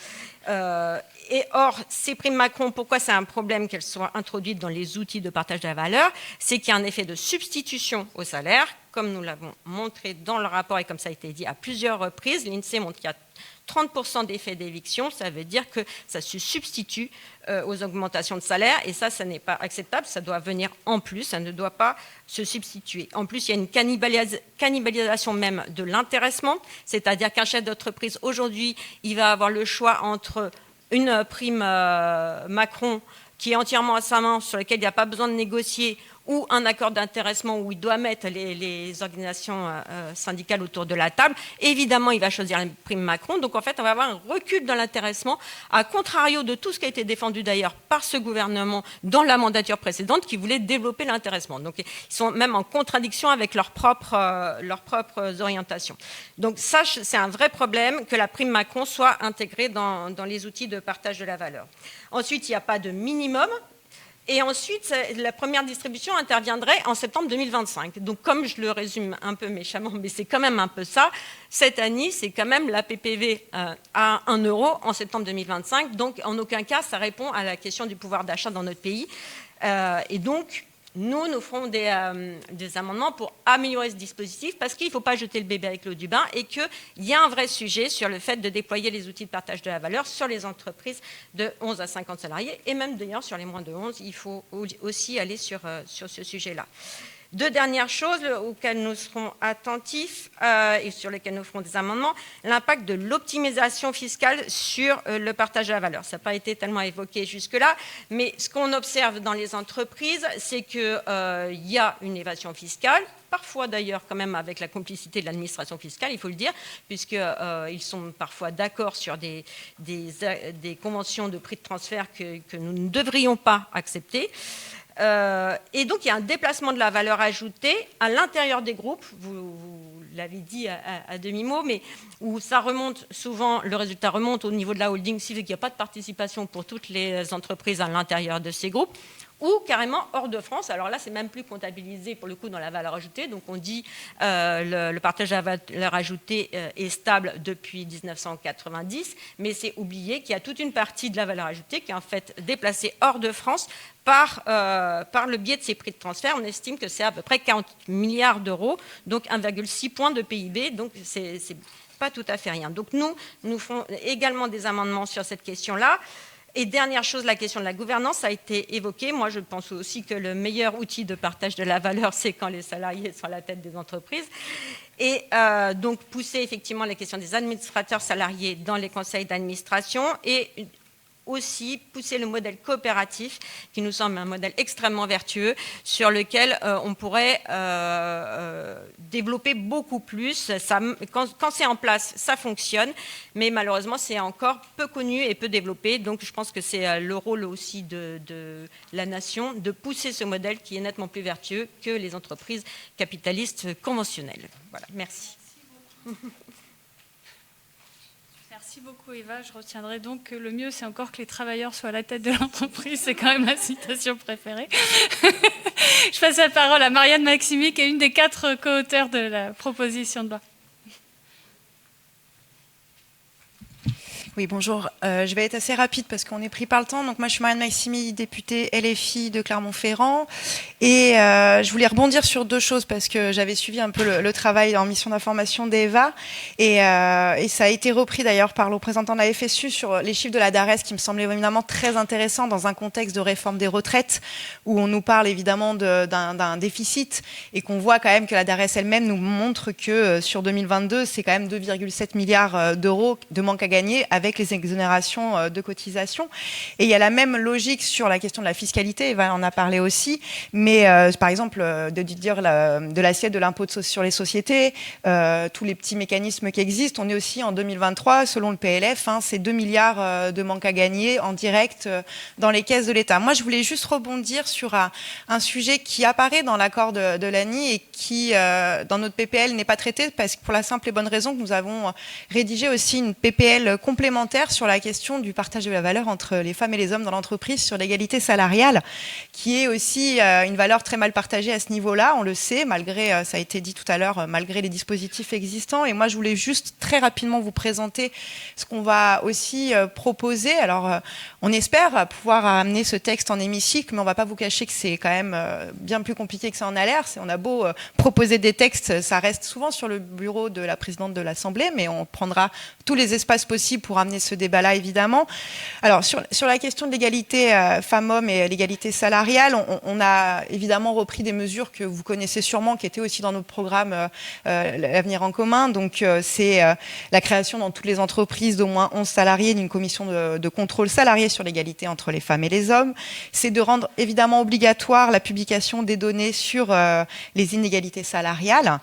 Et or, ces primes Macron, pourquoi c'est un problème qu'elles soient introduites dans les outils de partage de la valeur? C'est qu'il y a un effet de substitution au salaire, comme nous l'avons montré dans le rapport et comme ça a été dit à plusieurs reprises. L'INSEE montre qu'il y a 30% d'effet d'éviction, ça veut dire que ça se substitue aux augmentations de salaire, et ça n'est pas acceptable, ça doit venir en plus, ça ne doit pas se substituer. En plus, il y a une cannibalisation même de l'intéressement, c'est-à-dire qu'un chef d'entreprise, aujourd'hui, il va avoir le choix entre une prime Macron qui est entièrement à sa main, sur laquelle il n'y a pas besoin de négocier, ou un accord d'intéressement où il doit mettre les organisations syndicales autour de la table. Évidemment, il va choisir la prime Macron. Donc, en fait, on va avoir un recul dans l'intéressement, à contrario de tout ce qui a été défendu d'ailleurs par ce gouvernement dans la mandature précédente qui voulait développer l'intéressement. Donc, ils sont même en contradiction avec leurs propres orientations. Donc, ça, c'est un vrai problème que la prime Macron soit intégrée dans les outils de partage de la valeur. Ensuite, il n'y a pas de minimum. Et ensuite, la première distribution interviendrait en septembre 2025. Donc, comme je le résume un peu méchamment, mais c'est quand même un peu ça, cette année, c'est quand même la PPV à 1 € en septembre 2025. Donc, en aucun cas, ça répond à la question du pouvoir d'achat dans notre pays. Et donc, nous ferons des amendements pour améliorer ce dispositif parce qu'il ne faut pas jeter le bébé avec l'eau du bain et qu'il y a un vrai sujet sur le fait de déployer les outils de partage de la valeur sur les entreprises de 11 à 50 salariés et même d'ailleurs sur les moins de 11, il faut aussi aller sur ce sujet-là. Deux dernières choses auxquelles nous serons attentifs et sur lesquelles nous ferons des amendements, l'impact de l'optimisation fiscale sur le partage de la valeur. Ça n'a pas été tellement évoqué jusque-là, mais ce qu'on observe dans les entreprises, c'est qu'il y a une évasion fiscale, parfois d'ailleurs quand même avec la complicité de l'administration fiscale, il faut le dire, puisqu'ils sont parfois d'accord sur des conventions de prix de transfert que nous ne devrions pas accepter. Et donc, il y a un déplacement de la valeur ajoutée à l'intérieur des groupes, vous l'avez dit à demi-mot, mais où ça remonte souvent, le résultat remonte au niveau de la holding, s'il n'y a pas de participation pour toutes les entreprises à l'intérieur de ces groupes, ou carrément hors de France. Alors là, c'est même plus comptabilisé pour le coup dans la valeur ajoutée. Donc on dit le partage de la valeur ajoutée est stable depuis 1990, mais c'est oublié qu'il y a toute une partie de la valeur ajoutée qui est en fait déplacée hors de France par le biais de ces prix de transfert. On estime que c'est à peu près 40 milliards d'euros, donc 1,6 point de PIB. Donc c'est pas tout à fait rien. Donc nous ferons également des amendements sur cette question-là. Et dernière chose, la question de la gouvernance a été évoquée. Moi, je pense aussi que le meilleur outil de partage de la valeur, c'est quand les salariés sont à la tête des entreprises. Et donc, pousser effectivement la question des administrateurs salariés dans les conseils d'administration et aussi pousser le modèle coopératif, qui nous semble un modèle extrêmement vertueux, sur lequel on pourrait développer beaucoup plus. Quand c'est en place, ça fonctionne, mais malheureusement, c'est encore peu connu et peu développé. Donc, je pense que c'est le rôle aussi de la nation de pousser ce modèle qui est nettement plus vertueux que les entreprises capitalistes conventionnelles. Voilà, merci. Merci beaucoup Eva, je retiendrai donc que le mieux c'est encore que les travailleurs soient à la tête de l'entreprise, c'est quand même ma citation préférée. Je passe la parole à Marianne Maximi qui est une des 4 co-auteurs de la proposition de loi. Oui, bonjour. Je vais être assez rapide parce qu'on est pris par le temps. Donc moi, je suis Marianne Maximi, députée LFI de Clermont-Ferrand. Et je voulais rebondir sur 2 choses parce que j'avais suivi un peu le travail en mission d'information d'Eva. Et ça a été repris d'ailleurs par le représentant de la FSU sur les chiffres de la DARES qui me semblaient évidemment très intéressants dans un contexte de réforme des retraites où on nous parle évidemment d'un déficit et qu'on voit quand même que la DARES elle-même nous montre que sur 2022, c'est quand même 2,7 milliards d'euros de manque à gagner avec les exonérations de cotisations. Et il y a la même logique sur la question de la fiscalité, Eva en a parlé aussi, mais Mais par exemple, de dire de l'assiette de l'impôt sur les sociétés, tous les petits mécanismes qui existent, on est aussi en 2023, selon le PLF, c'est 2 milliards de manque à gagner en direct dans les caisses de l'État. Moi, je voulais juste rebondir sur un sujet qui apparaît dans l'accord de l'ANI et qui, dans notre PPL, n'est pas traité, parce que pour la simple et bonne raison que nous avons rédigé aussi une PPL complémentaire sur la question du partage de la valeur entre les femmes et les hommes dans l'entreprise, sur l'égalité salariale, qui est aussi une valeur très mal partagée à ce niveau-là, on le sait, malgré, ça a été dit tout à l'heure, malgré les dispositifs existants. Et moi, je voulais juste très rapidement vous présenter ce qu'on va aussi proposer. Alors, on espère pouvoir amener ce texte en hémicycle, mais on ne va pas vous cacher que c'est quand même bien plus compliqué que ça en a l'air. On a beau proposer des textes, ça reste souvent sur le bureau de la présidente de l'Assemblée, mais on prendra tous les espaces possibles pour amener ce débat-là, évidemment. Alors, sur la question de l'égalité femmes-hommes et l'égalité salariale, on a évidemment repris des mesures que vous connaissez sûrement, qui étaient aussi dans notre programme L'Avenir en commun. Donc, c'est la création dans toutes les entreprises d'au moins 11 salariés d'une commission de contrôle salarié sur l'égalité entre les femmes et les hommes. C'est de rendre évidemment obligatoire la publication des données sur les inégalités salariales.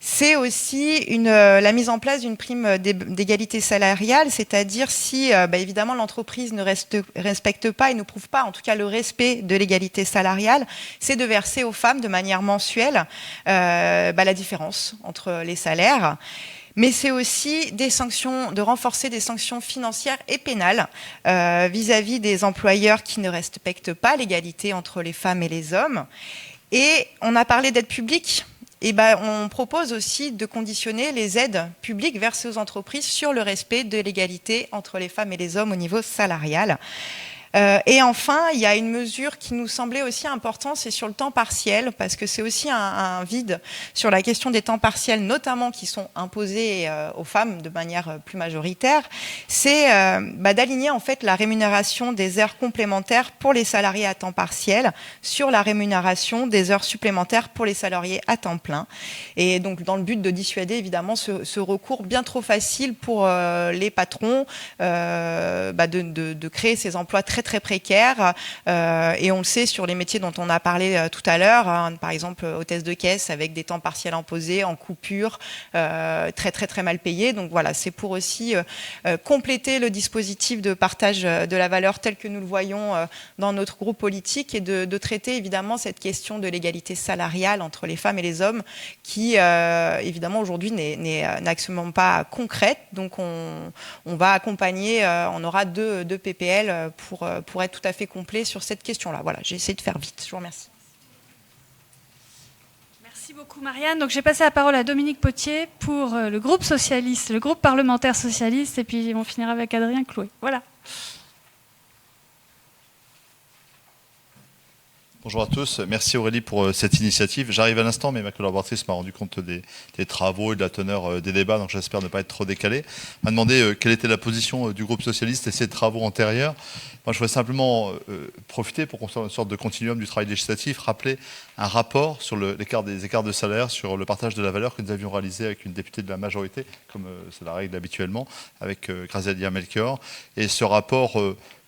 C'est aussi la mise en place d'une prime d'égalité salariale, c'est-à-dire si évidemment l'entreprise ne respecte pas et ne prouve pas en tout cas le respect de l'égalité salariale, c'est de verser aux femmes de manière mensuelle la différence entre les salaires. Mais c'est aussi des sanctions, de renforcer des sanctions financières et pénales vis-à-vis des employeurs qui ne respectent pas l'égalité entre les femmes et les hommes. Et on a parlé d'aide publique. On propose aussi de conditionner les aides publiques versées aux entreprises sur le respect de l'égalité entre les femmes et les hommes au niveau salarial. Et enfin, il y a une mesure qui nous semblait aussi importante, c'est sur le temps partiel, parce que c'est aussi un vide sur la question des temps partiels, notamment qui sont imposés aux femmes de manière plus majoritaire. C'est d'aligner en fait la rémunération des heures complémentaires pour les salariés à temps partiel sur la rémunération des heures supplémentaires pour les salariés à temps plein. Et donc, dans le but de dissuader évidemment ce recours bien trop facile pour les patrons de créer ces emplois très précaires, et on le sait sur les métiers dont on a parlé tout à l'heure, par exemple hôtesse de caisse avec des temps partiels imposés, en coupure, très mal payés. Donc voilà, c'est pour aussi compléter le dispositif de partage de la valeur tel que nous le voyons dans notre groupe politique, et de traiter évidemment cette question de l'égalité salariale entre les femmes et les hommes qui évidemment aujourd'hui n'est absolument pas concrète. Donc on va accompagner, on aura deux PPL pour être tout à fait complet sur cette question-là. Voilà, j'ai essayé de faire vite. Je vous remercie. Merci beaucoup, Marianne. Donc, j'ai passé la parole à Dominique Potier pour le groupe socialiste, le groupe parlementaire socialiste, et puis on finira avec Adrien Chloé. Voilà. Bonjour à tous, merci Aurélie pour cette initiative. J'arrive à l'instant, mais ma collaboratrice m'a rendu compte des travaux et de la teneur des débats, donc j'espère ne pas être trop décalé. Elle m'a demandé quelle était la position du groupe socialiste et ses travaux antérieurs. Moi, je voudrais simplement profiter pour qu'on soit une sorte de continuum du travail législatif, rappeler un rapport sur des écarts de salaire, sur le partage de la valeur que nous avions réalisé avec une députée de la majorité, comme c'est la règle habituellement, avec Graziella Melchior. Et ce rapport...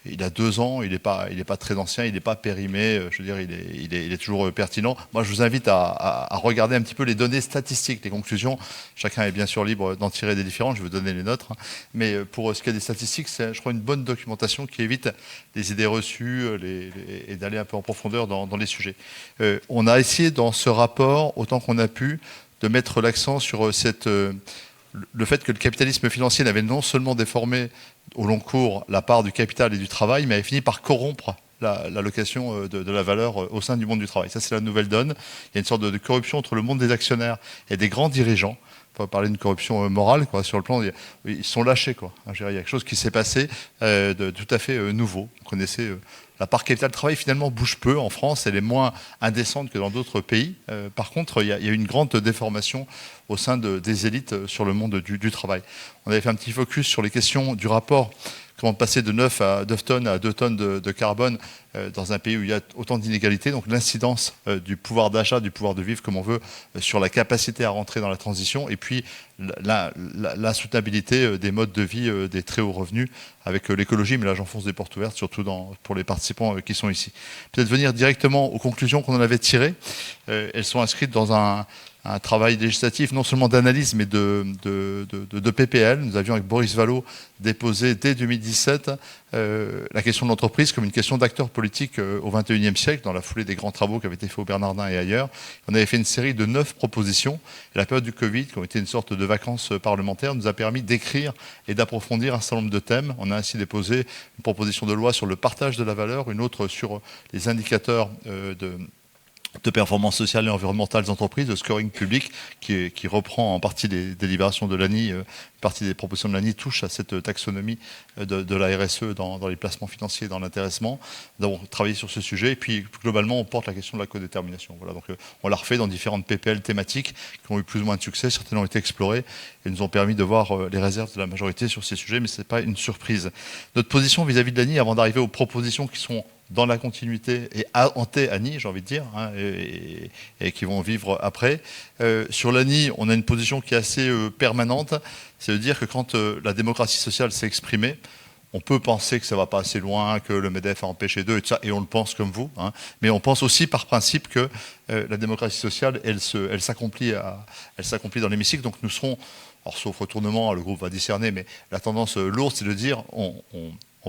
il a 2 ans, il n'est pas très ancien, il n'est pas périmé, je veux dire, il est toujours pertinent. Moi, je vous invite à regarder un petit peu les données statistiques, les conclusions. Chacun est bien sûr libre d'en tirer des différentes, je vais vous donner les nôtres. Mais pour ce qui est des statistiques, c'est, je crois, une bonne documentation qui évite les idées reçues et d'aller un peu en profondeur dans les sujets. On a essayé dans ce rapport, autant qu'on a pu, de mettre l'accent sur le fait que le capitalisme financier n'avait non seulement déformé au long cours la part du capital et du travail, mais avait fini par corrompre l'allocation de la valeur au sein du monde du travail. Ça, c'est la nouvelle donne. Il y a une sorte de corruption entre le monde des actionnaires et des grands dirigeants. On peut parler d'une corruption morale, quoi, sur le plan... Ils sont lâchés, quoi. Il y a quelque chose qui s'est passé de tout à fait nouveau. Vous connaissez... La part capital travail, finalement, bouge peu en France. Elle est moins indécente que dans d'autres pays. Par contre, il y a une grande déformation au sein des élites sur le monde du travail. On avait fait un petit focus sur les questions du rapport. Comment passer de 9 tonnes à 2 tonnes de carbone dans un pays où il y a autant d'inégalités. Donc l'incidence du pouvoir d'achat, du pouvoir de vivre, comme on veut, sur la capacité à rentrer dans la transition. Et puis puis l'insoutenabilité des modes de vie des très hauts revenus avec l'écologie, mais là j'enfonce des portes ouvertes, surtout pour les participants qui sont ici. Peut-être venir directement aux conclusions qu'on en avait tirées. Elles sont inscrites dans un travail législatif, non seulement d'analyse, mais de PPL. Nous avions, avec Boris Vallaud, déposé dès 2017 la question de l'entreprise comme une question d'acteur politique au XXIe siècle, dans la foulée des grands travaux qui avaient été faits au Bernardin et ailleurs. On avait fait une série de 9 propositions. Et la période du Covid, qui ont été une sorte de vacances parlementaires, nous a permis d'écrire et d'approfondir un certain nombre de thèmes. On a ainsi déposé une proposition de loi sur le partage de la valeur, une autre sur les indicateurs de performance sociale et environnementale des entreprises, de scoring public, qui reprend en partie les délibérations de l'ANI, une partie des propositions de l'ANI touche à cette taxonomie de la RSE dans les placements financiers et dans l'intéressement. Nous avons travaillé sur ce sujet, et puis globalement, on porte la question de la codétermination. Voilà, donc on l'a refait dans différentes PPL thématiques qui ont eu plus ou moins de succès, certaines ont été explorées, et nous ont permis de voir les réserves de la majorité sur ces sujets, mais ce n'est pas une surprise. Notre position vis-à-vis de l'ANI, avant d'arriver aux propositions qui sont dans la continuité et anté-ANI, j'ai envie de dire, hein, et qui vont vivre après. Sur l'ANI, on a une position qui est assez permanente, c'est de dire que quand la démocratie sociale s'est exprimée, on peut penser que ça ne va pas assez loin, que le MEDEF a empêché d'eux, et tout ça, et on le pense comme vous, hein, mais on pense aussi par principe que la démocratie sociale, elle s'accomplit dans l'hémicycle, donc nous serons, alors sauf retournement, le groupe va discerner, mais la tendance lourde, c'est de dire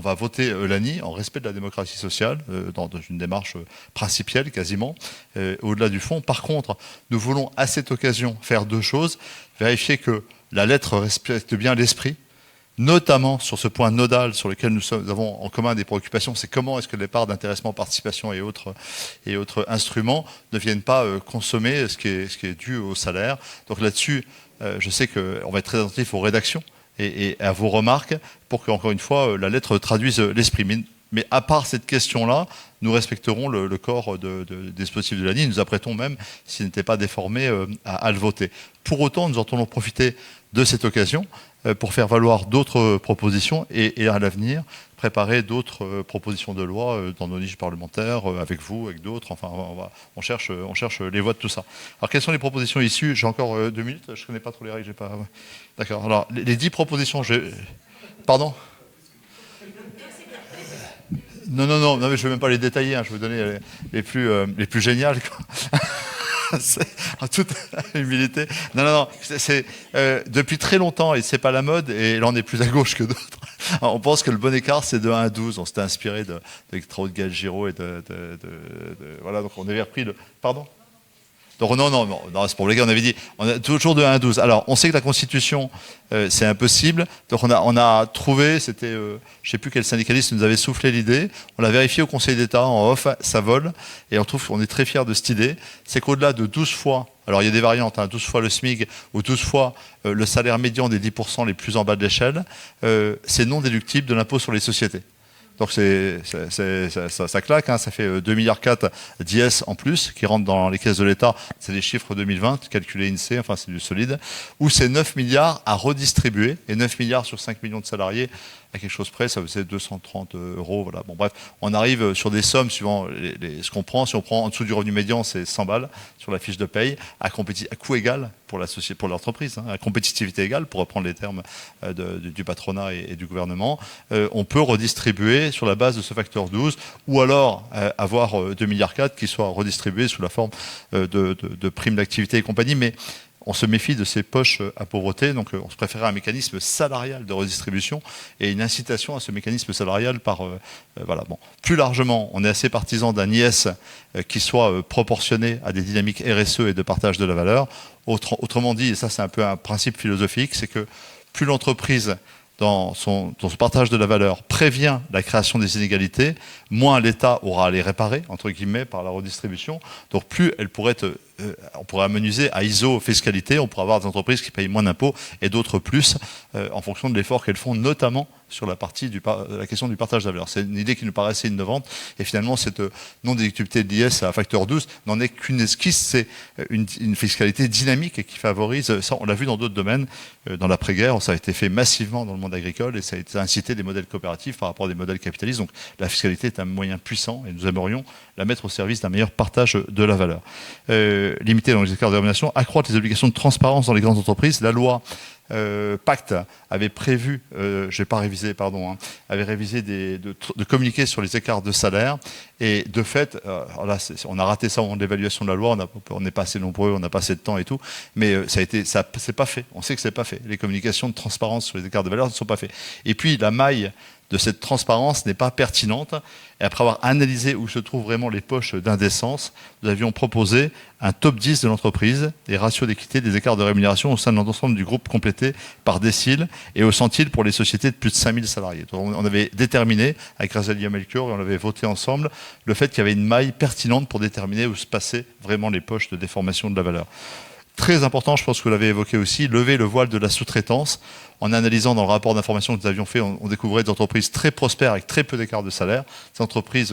on va voter l'ANI en respect de la démocratie sociale, dans une démarche principielle quasiment, au-delà du fond. Par contre, nous voulons à cette occasion faire 2 choses. Vérifier que la lettre respecte bien l'esprit, notamment sur ce point nodal sur lequel nous avons en commun des préoccupations, c'est comment est-ce que les parts d'intéressement, participation et autres instruments ne viennent pas consommer ce qui est dû au salaire. Donc là-dessus, je sais qu'on va être très attentif aux rédactions et à vos remarques pour qu'encore une fois, la lettre traduise l'esprit. Mais à part cette question-là, nous respecterons le corps des dispositifs de l'ANI. Nous apprêtons même, s'il n'était pas déformé, à le voter. Pour autant, nous entendons profiter de cette occasion pour faire valoir d'autres propositions et à l'avenir, préparer d'autres propositions de loi dans nos niches parlementaires, avec vous, avec d'autres. Enfin, on cherche les voix de tout ça. Alors, quelles sont les propositions issues? J'ai encore 2 minutes. Je ne connais pas trop les règles. Ouais. D'accord. Alors, les 10 propositions... Pardon? Non, mais je ne vais même pas les détailler. Hein. Je vais vous donner les plus géniales. En toute humilité. Non. C'est depuis très longtemps, et c'est pas la mode, et là on est plus à gauche que d'autres. On pense que le bon écart, c'est de 1 à 12. On s'était inspiré des travaux de Gaël Giraud et voilà, donc on avait repris le... Pardon? Donc non, c'est pour les gars, on avait dit, on a toujours de 1 à 12. Alors, on sait que la Constitution, c'est impossible. Donc on a trouvé, c'était, je ne sais plus quel syndicaliste nous avait soufflé l'idée, on l'a vérifié au Conseil d'État en off, ça vole, et on trouve qu'on est très fiers de cette idée, c'est qu'au-delà de 12 fois, alors il y a des variantes, 12 fois le SMIC ou 12 fois le salaire médian des 10% les plus en bas de l'échelle, c'est non déductible de l'impôt sur les sociétés. Donc ça claque, hein, ça fait 2,4 milliards d'IS en plus qui rentrent dans les caisses de l'État. C'est les chiffres 2020, calculés INSEE, enfin c'est du solide. Ou c'est 9 milliards à redistribuer, et 9 milliards sur 5 millions de salariés, à quelque chose près, ça faisait 230 €. Voilà. Bon, bref, on arrive sur des sommes suivant ce qu'on prend. Si on prend en dessous du revenu médian, c'est 100 balles sur la fiche de paye, à coût égal pour l'entreprise, hein, à compétitivité égale, pour reprendre les termes du patronat et du gouvernement. On peut redistribuer sur la base de ce facteur 12, ou alors avoir 2,4 milliards qui soient redistribués sous la forme de primes d'activité et compagnie. Mais on se méfie de ces poches à pauvreté, donc on se préférait un mécanisme salarial de redistribution et une incitation à ce mécanisme salarial par... voilà. Bon. Plus largement, on est assez partisan d'un IS qui soit proportionné à des dynamiques RSE et de partage de la valeur. Autrement dit, et ça c'est un peu un principe philosophique, c'est que plus l'entreprise, dans son partage de la valeur, prévient la création des inégalités, moins l'État aura à les réparer, entre guillemets, par la redistribution. Donc plus elle pourrait on pourrait amenuiser à iso-fiscalité, on pourrait avoir des entreprises qui payent moins d'impôts et d'autres plus, en fonction de l'effort qu'elles font, notamment sur la partie la question du partage de la valeur. C'est une idée qui nous paraissait innovante, et finalement cette non-déductibilité de l'IS à facteur 12 n'en est qu'une esquisse, c'est une fiscalité dynamique et qui favorise, ça on l'a vu dans d'autres domaines, dans l'après-guerre, ça a été fait massivement dans le monde agricole, et ça a été incité des modèles coopératifs par rapport à des modèles capitalistes. Donc la fiscalité est un moyen puissant, et nous aimerions la mettre au service d'un meilleur partage de la valeur. limiter dans les écarts de rémunération, accroître les obligations de transparence dans les grandes entreprises. La loi Pacte avait prévu, je vais pas réviser, pardon, avait révisé de communiquer sur les écarts de salaire, et de fait, là, on a raté ça au moment de l'évaluation de la loi, on n'est pas assez nombreux, on n'a pas assez de temps et tout, mais c'est pas fait, on sait que c'est pas fait. Les communications de transparence sur les écarts de valeur ne sont pas faites. Et puis la maille de cette transparence n'est pas pertinente. Et après avoir analysé où se trouvent vraiment les poches d'indécence, nous avions proposé un top 10 de l'entreprise, des ratios d'équité des écarts de rémunération au sein de l'ensemble du groupe complété par décile et au centile pour les sociétés de plus de 5000 salariés. Donc on avait déterminé, avec Razalia Melchior, et on avait voté ensemble, le fait qu'il y avait une maille pertinente pour déterminer où se passaient vraiment les poches de déformation de la valeur. Très important, je pense que vous l'avez évoqué aussi, lever le voile de la sous-traitance. En analysant dans le rapport d'information que nous avions fait, on découvrait des entreprises très prospères avec très peu d'écart de salaire, des entreprises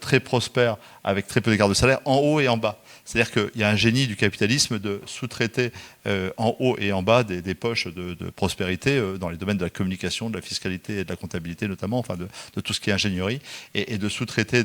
très prospères avec très peu d'écart de salaire en haut et en bas. C'est-à-dire qu'il y a un génie du capitalisme de sous-traiter en haut et en bas des poches de prospérité dans les domaines de la communication, de la fiscalité et de la comptabilité notamment, enfin de tout ce qui est ingénierie, et de sous-traiter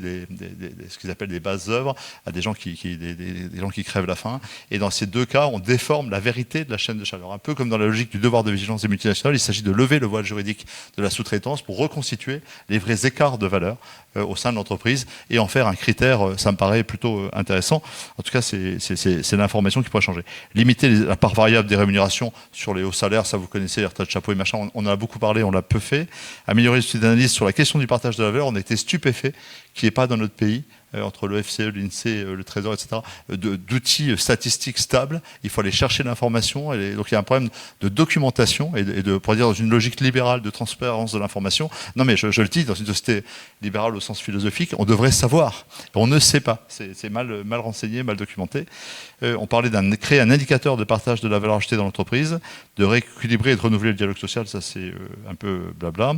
ce qu'ils appellent des bases œuvres à des gens des gens qui crèvent la faim. Et dans ces deux cas, on déforme la vérité de la chaîne de chaleur. Un peu comme dans la logique du devoir de vigilance des multinationales, il s'agit de lever le voile juridique de la sous-traitance pour reconstituer les vrais écarts de valeur au sein de l'entreprise et en faire un critère, ça me paraît plutôt intéressant. En tout cas, c'est l'information qui pourrait changer. Limiter la part variable des rémunérations sur les hauts salaires, ça vous connaissez, les retraites chapeau et machin, on en a beaucoup parlé, on l'a peu fait. Améliorer l'étude d'analyse sur la question du partage de la valeur, on a été stupéfait qu'il n'y ait pas dans notre pays, entre le FCE, l'INSEE, le Trésor, etc., d'outils statistiques stables. Il faut aller chercher l'information. Donc il y a un problème de documentation et pour dire, dans une logique libérale de transparence de l'information. Non, mais je le dis, dans une société libérale au sens philosophique, on devrait savoir. On ne sait pas. C'est mal renseigné, mal documenté. On parlait créer un indicateur de partage de la valeur ajoutée dans l'entreprise, de rééquilibrer et de renouveler le dialogue social, ça c'est un peu blabla.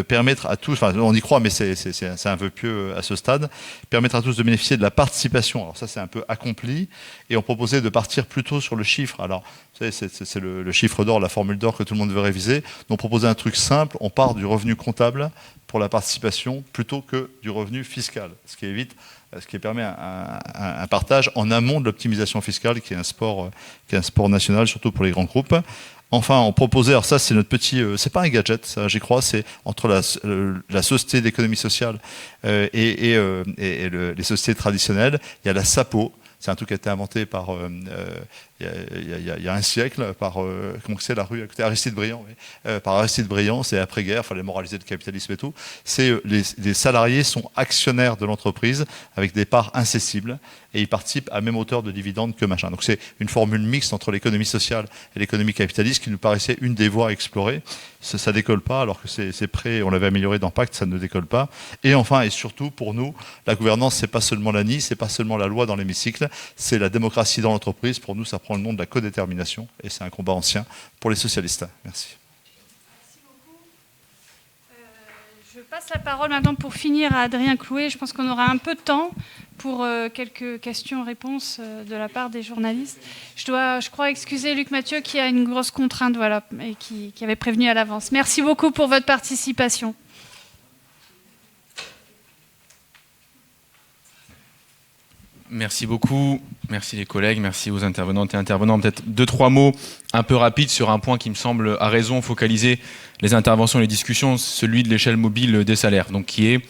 Permettre à tous, enfin on y croit, mais c'est un vœu pieux à ce stade, permettre à tous de bénéficier de la participation. Alors ça c'est un peu accompli, et on proposait de partir plutôt sur le chiffre. Alors vous savez, c'est le chiffre d'or, la formule d'or que tout le monde veut réviser. Donc on proposait un truc simple, on part du revenu comptable pour la participation plutôt que du revenu fiscal, ce qui permet un partage en amont de l'optimisation fiscale, qui est un sport national, surtout pour les grands groupes. Enfin, on proposait, alors ça c'est notre petit, c'est pas un gadget, ça j'y crois, c'est entre la société d'économie sociale et les sociétés traditionnelles, il y a la SAPO. C'est un truc qui a été inventé par il y a un siècle par comment c'est la rue à côté, Aristide Briand, oui. Par Aristide Briand, c'est après-guerre, il fallait moraliser le capitalisme et tout. C'est les salariés sont actionnaires de l'entreprise avec des parts incessibles et ils participent à même hauteur de dividendes que machin. Donc c'est une formule mixte entre l'économie sociale et l'économie capitaliste qui nous paraissait une des voies à explorer. Ça décolle pas, alors que c'est prêt, on l'avait amélioré dans Pacte, ça ne décolle pas. Et enfin, et surtout, pour nous, la gouvernance, c'est pas seulement l'ANI, c'est pas seulement la loi dans l'hémicycle, c'est la démocratie dans l'entreprise. Pour nous, ça prend le nom de la codétermination, et c'est un combat ancien pour les socialistes. Merci. Merci beaucoup. Je passe la parole maintenant pour finir à Adrien Clouet. Je pense qu'on aura un peu de temps pour quelques questions-réponses de la part des journalistes. Je crois, excuser Luc Mathieu qui a une grosse contrainte, voilà, et qui avait prévenu à l'avance. Merci beaucoup pour votre participation. Merci beaucoup, merci les collègues, merci aux intervenantes et intervenants. Peut-être 2-3 mots un peu rapides sur un point qui me semble à raison focaliser les interventions et les discussions, celui de l'échelle mobile des salaires, donc qui est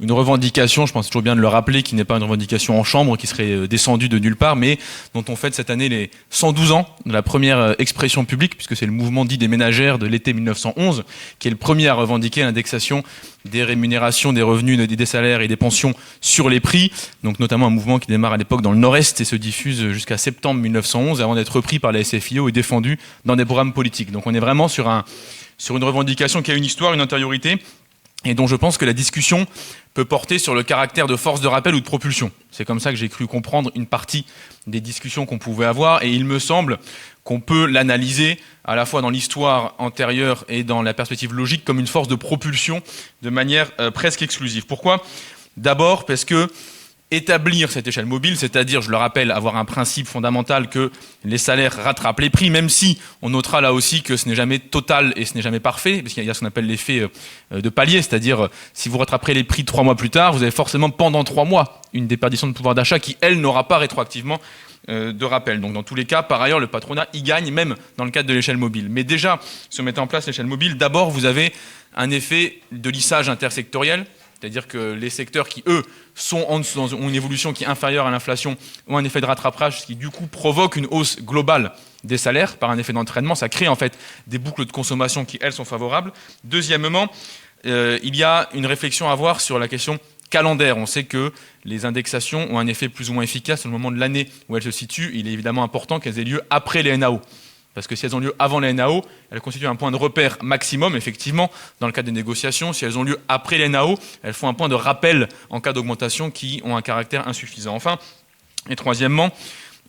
une revendication, je pense toujours bien de le rappeler, qui n'est pas une revendication en chambre, qui serait descendue de nulle part, mais dont on fête cette année les 112 ans de la première expression publique, puisque c'est le mouvement dit des ménagères de l'été 1911, qui est le premier à revendiquer l'indexation des rémunérations, des revenus, des salaires et des pensions sur les prix, donc notamment un mouvement qui démarre à l'époque dans le Nord-Est et se diffuse jusqu'à septembre 1911, avant d'être repris par la SFIO et défendu dans des programmes politiques. Donc on est vraiment sur une revendication qui a une histoire, une antériorité, et dont je pense que la discussion peut porter sur le caractère de force de rappel ou de propulsion. C'est comme ça que j'ai cru comprendre une partie des discussions qu'on pouvait avoir, et il me semble qu'on peut l'analyser à la fois dans l'histoire antérieure et dans la perspective logique comme une force de propulsion de manière presque exclusive. Pourquoi ? D'abord parce que établir cette échelle mobile, c'est-à-dire, je le rappelle, avoir un principe fondamental que les salaires rattrapent les prix, même si on notera là aussi que ce n'est jamais total et ce n'est jamais parfait, parce qu'il y a ce qu'on appelle l'effet de palier, c'est-à-dire si vous rattraperez les prix 3 mois plus tard, vous avez forcément pendant 3 mois une déperdition de pouvoir d'achat qui, elle, n'aura pas rétroactivement de rappel. Donc dans tous les cas, par ailleurs, le patronat y gagne, même dans le cadre de l'échelle mobile. Mais déjà, si on mettait en place l'échelle mobile, d'abord, vous avez un effet de lissage intersectoriel, c'est-à-dire que les secteurs qui, eux, ont une évolution qui est inférieure à l'inflation ont un effet de rattrapage, ce qui, du coup, provoque une hausse globale des salaires par un effet d'entraînement. Ça crée, en fait, des boucles de consommation qui, elles, sont favorables. Deuxièmement, il y a une réflexion à avoir sur la question calendaire. On sait que les indexations ont un effet plus ou moins efficace au moment de l'année où elles se situent. Il est évidemment important qu'elles aient lieu après les NAO. Parce que si elles ont lieu avant les NAO, elles constituent un point de repère maximum, effectivement, dans le cadre des négociations. Si elles ont lieu après les NAO, elles font un point de rappel en cas d'augmentation qui ont un caractère insuffisant. Enfin, et troisièmement,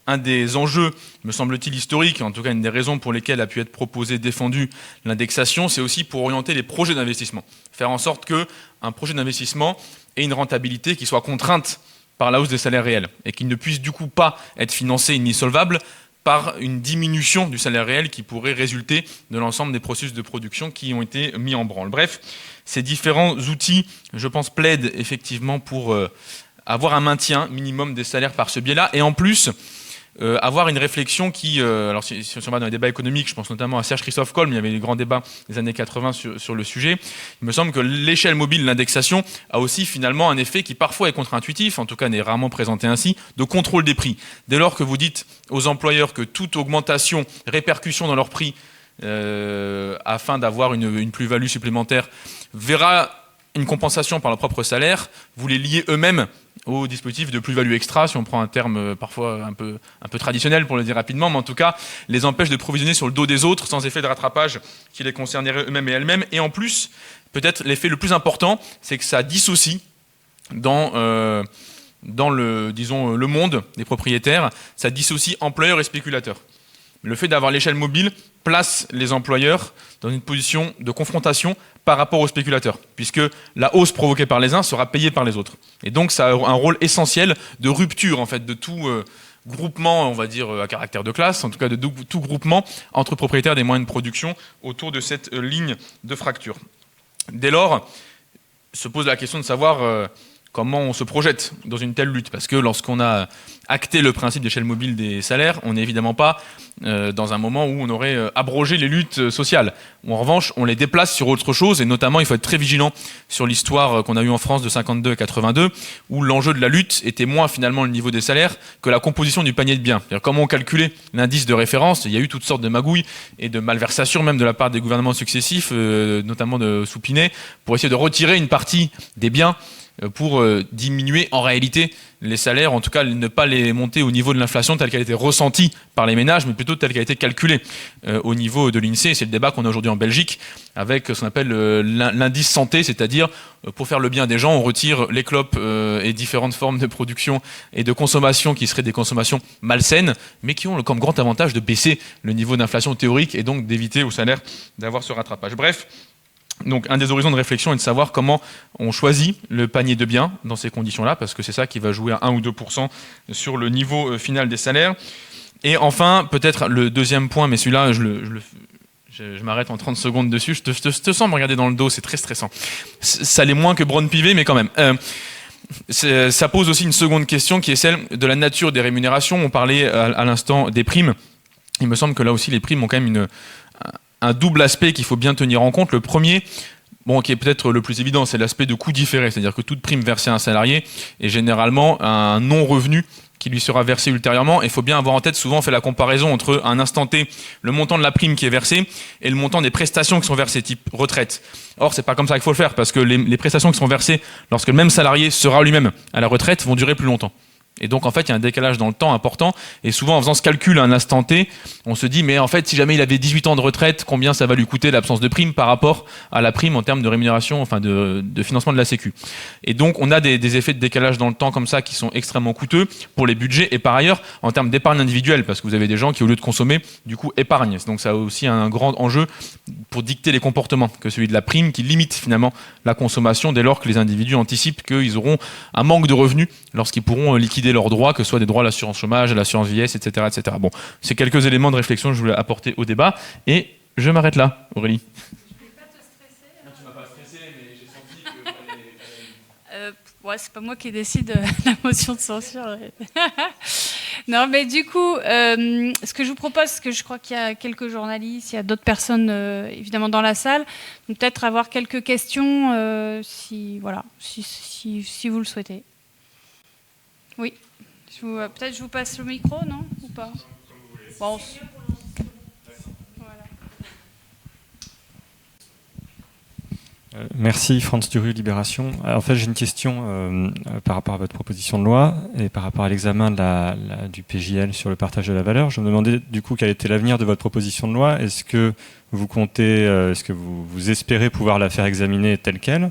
un des enjeux, me semble-t-il, historiques, en tout cas une des raisons pour lesquelles a pu être proposée, défendue l'indexation, c'est aussi pour orienter les projets d'investissement. Faire en sorte qu'un projet d'investissement ait une rentabilité qui soit contrainte par la hausse des salaires réels et qu'il ne puisse du coup pas être financé ni solvable par une diminution du salaire réel qui pourrait résulter de l'ensemble des processus de production qui ont été mis en branle. Bref, ces différents outils, je pense, plaident effectivement pour avoir un maintien minimum des salaires par ce biais-là, et en plus, avoir une réflexion qui, alors si on va dans les débats économiques, je pense notamment à Serge-Christophe Kolm, il y avait les grands débats des années 80 sur le sujet, il me semble que l'échelle mobile, l'indexation, a aussi finalement un effet qui parfois est contre-intuitif, en tout cas n'est rarement présenté ainsi, de contrôle des prix. Dès lors que vous dites aux employeurs que toute augmentation, répercussion dans leurs prix, afin d'avoir une plus-value supplémentaire, verra une compensation par leur propre salaire, vous les liez eux-mêmes au dispositif de plus-value extra, si on prend un terme parfois un peu traditionnel pour le dire rapidement, mais en tout cas les empêche de provisionner sur le dos des autres sans effet de rattrapage qui les concernerait eux-mêmes et elles-mêmes. Et en plus, peut-être l'effet le plus important, c'est que ça dissocie dans le monde des propriétaires, ça dissocie employeurs et spéculateurs. Le fait d'avoir l'échelle mobile place les employeurs dans une position de confrontation par rapport aux spéculateurs, puisque la hausse provoquée par les uns sera payée par les autres. Et donc ça a un rôle essentiel de rupture en fait, de tout groupement, on va dire, à caractère de classe, en tout cas de tout groupement entre propriétaires des moyens de production autour de cette ligne de fracture. Dès lors, se pose la question de savoir comment on se projette dans une telle lutte, parce que lorsqu'on a acté le principe d'échelle mobile des salaires, on n'est évidemment pas dans un moment où on aurait abrogé les luttes sociales. En revanche, on les déplace sur autre chose, et notamment, il faut être très vigilant sur l'histoire qu'on a eue en France de 52 et 82, où l'enjeu de la lutte était moins finalement le niveau des salaires que la composition du panier de biens. C'est-à-dire comment on calculait l'indice de référence. Il y a eu toutes sortes de magouilles et de malversations, même de la part des gouvernements successifs, notamment de Soupinet, pour essayer de retirer une partie des biens pour diminuer en réalité les salaires, en tout cas ne pas les monter au niveau de l'inflation telle qu'elle a été ressentie par les ménages, mais plutôt telle qu'elle a été calculée au niveau de l'INSEE. C'est le débat qu'on a aujourd'hui en Belgique avec ce qu'on appelle l'indice santé, c'est-à-dire pour faire le bien des gens, on retire les clopes et différentes formes de production et de consommation qui seraient des consommations malsaines, mais qui ont comme grand avantage de baisser le niveau d'inflation théorique et donc d'éviter aux salaires d'avoir ce rattrapage. Bref, donc un des horizons de réflexion est de savoir comment on choisit le panier de biens dans ces conditions-là, parce que c'est ça qui va jouer à 1 ou 2% sur le niveau final des salaires. Et enfin, peut-être le deuxième point, mais celui-là, je m'arrête en 30 secondes dessus, je te sens me regarder dans le dos, c'est très stressant. Ça l'est moins que Braun-Pivet, mais quand même. Ça pose aussi une seconde question qui est celle de la nature des rémunérations. On parlait à l'instant des primes. Il me semble que là aussi, les primes ont quand même un double aspect qu'il faut bien tenir en compte. Le premier, qui est peut-être le plus évident, c'est l'aspect de coût différé, c'est-à-dire que toute prime versée à un salarié est généralement un non-revenu qui lui sera versé ultérieurement. Il faut bien avoir en tête, souvent on fait la comparaison entre un instant T, le montant de la prime qui est versé et le montant des prestations qui sont versées, type retraite. Or, c'est pas comme ça qu'il faut le faire, parce que les prestations qui sont versées lorsque le même salarié sera lui-même à la retraite vont durer plus longtemps. Et donc, en fait, il y a un décalage dans le temps important. Et souvent, en faisant ce calcul à un instant T, on se dit, mais en fait, si jamais il avait 18 ans de retraite, combien ça va lui coûter l'absence de prime par rapport à la prime en termes de rémunération, enfin de financement de la Sécu. Et donc, on a des effets de décalage dans le temps comme ça qui sont extrêmement coûteux pour les budgets. Et par ailleurs, en termes d'épargne individuelle, parce que vous avez des gens qui, au lieu de consommer, du coup, épargnent. Donc, ça a aussi un grand enjeu pour dicter les comportements que celui de la prime qui limite finalement la consommation dès lors que les individus anticipent qu'ils auront un manque de revenus lorsqu'ils pourront liquider leurs droits, que ce soit des droits à l'assurance chômage, à l'assurance vieillesse, etc., etc. Bon, c'est quelques éléments de réflexion que je voulais apporter au débat. Et je m'arrête là, Aurélie. Ouais, c'est pas moi qui décide de la motion de censure. Non, mais du coup, ce que je vous propose, c'est que je crois qu'il y a quelques journalistes, il y a d'autres personnes évidemment dans la salle, donc peut-être avoir quelques questions si vous le souhaitez. Oui, peut-être je vous passe le micro, non, ou pas? Bon, Merci, Franz Duru, Libération. En fait, j'ai une question par rapport à votre proposition de loi et par rapport à l'examen du PJL sur le partage de la valeur. Je me demandais du coup quel était l'avenir de votre proposition de loi. Est-ce que vous comptez, est-ce que vous espérez pouvoir la faire examiner telle quelle,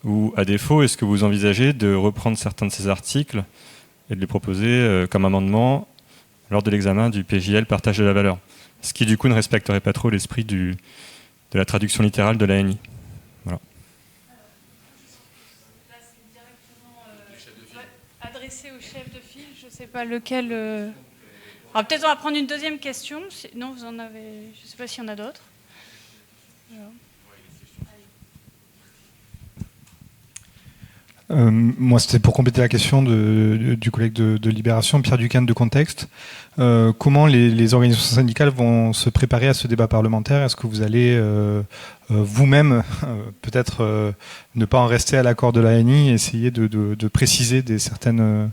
ou à défaut, est-ce que vous envisagez de reprendre certains de ces articles et de les proposer comme amendement lors de l'examen du PJL partage de la valeur, ce qui du coup ne respecterait pas trop l'esprit de la traduction littérale de l'ANI. Voilà. Adressé au chef de file, je ne sais pas lequel. Alors peut-être on va prendre une deuxième question. Non, vous en avez. Je ne sais pas s'il y en a d'autres. Moi, c'était pour compléter la question du collègue de Libération, Pierre Duquesne de Contexte. Comment les organisations syndicales vont se préparer à ce débat parlementaire? Est-ce que vous allez vous-même peut-être ne pas en rester à l'accord de l'ANI et essayer de préciser certains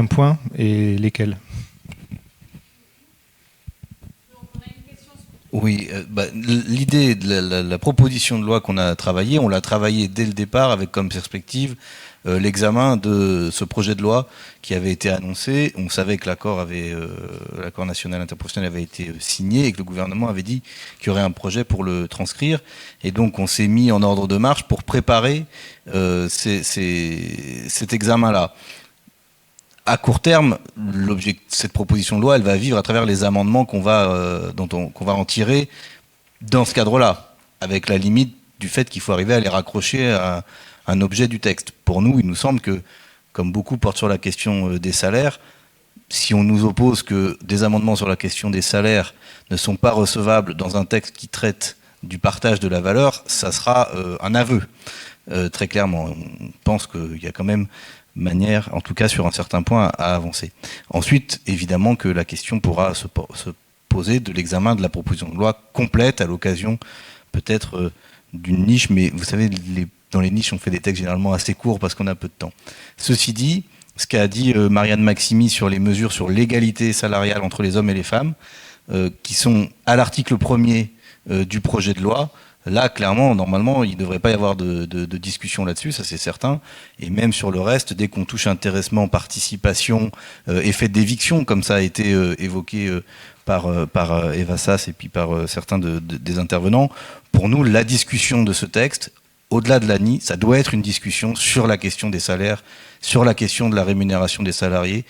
points, et lesquels? Oui, l'idée de la proposition de loi qu'on a travaillée, on l'a travaillée dès le départ avec comme perspective l'examen de ce projet de loi qui avait été annoncé. On savait que l'accord national interprofessionnel avait été signé et que le gouvernement avait dit qu'il y aurait un projet pour le transcrire. Et donc on s'est mis en ordre de marche pour préparer cet examen-là. À court terme, cette proposition de loi, elle va vivre à travers les amendements qu'on va en tirer dans ce cadre-là, avec la limite du fait qu'il faut arriver à les raccrocher à un objet du texte. Pour nous, il nous semble que, comme beaucoup portent sur la question des salaires, si on nous oppose que des amendements sur la question des salaires ne sont pas recevables dans un texte qui traite du partage de la valeur, ça sera un aveu, très clairement. On pense qu'il y a quand même manière, en tout cas sur un certain point, à avancer. Ensuite, évidemment que la question pourra se poser de l'examen de la proposition de loi complète à l'occasion peut-être d'une niche, mais vous savez, dans les niches, on fait des textes généralement assez courts parce qu'on a peu de temps. Ceci dit, ce qu'a dit Marianne Maximi sur les mesures sur l'égalité salariale entre les hommes et les femmes, qui sont à l'article 1er du projet de loi, là, clairement, normalement, il ne devrait pas y avoir de discussion là-dessus, ça c'est certain. Et même sur le reste, dès qu'on touche intéressement, participation, effet d'éviction, comme ça a été évoqué par Eva Sass et puis par certains des intervenants, pour nous, la discussion de ce texte, au-delà de l'ANI, ça doit être une discussion sur la question des salaires, sur la question de la rémunération des salariés,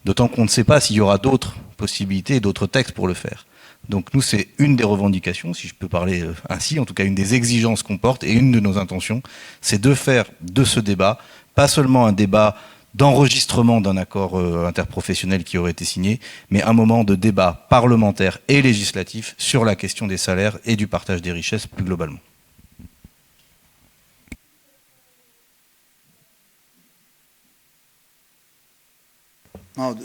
d'autant qu'on ne sait pas s'il y aura d'autres possibilités et d'autres textes pour le faire. Donc nous, c'est une des revendications, si je peux parler ainsi, en tout cas une des exigences qu'on porte, et une de nos intentions, c'est de faire de ce débat, pas seulement un débat d'enregistrement d'un accord interprofessionnel qui aurait été signé, mais un moment de débat parlementaire et législatif sur la question des salaires et du partage des richesses plus globalement. Non,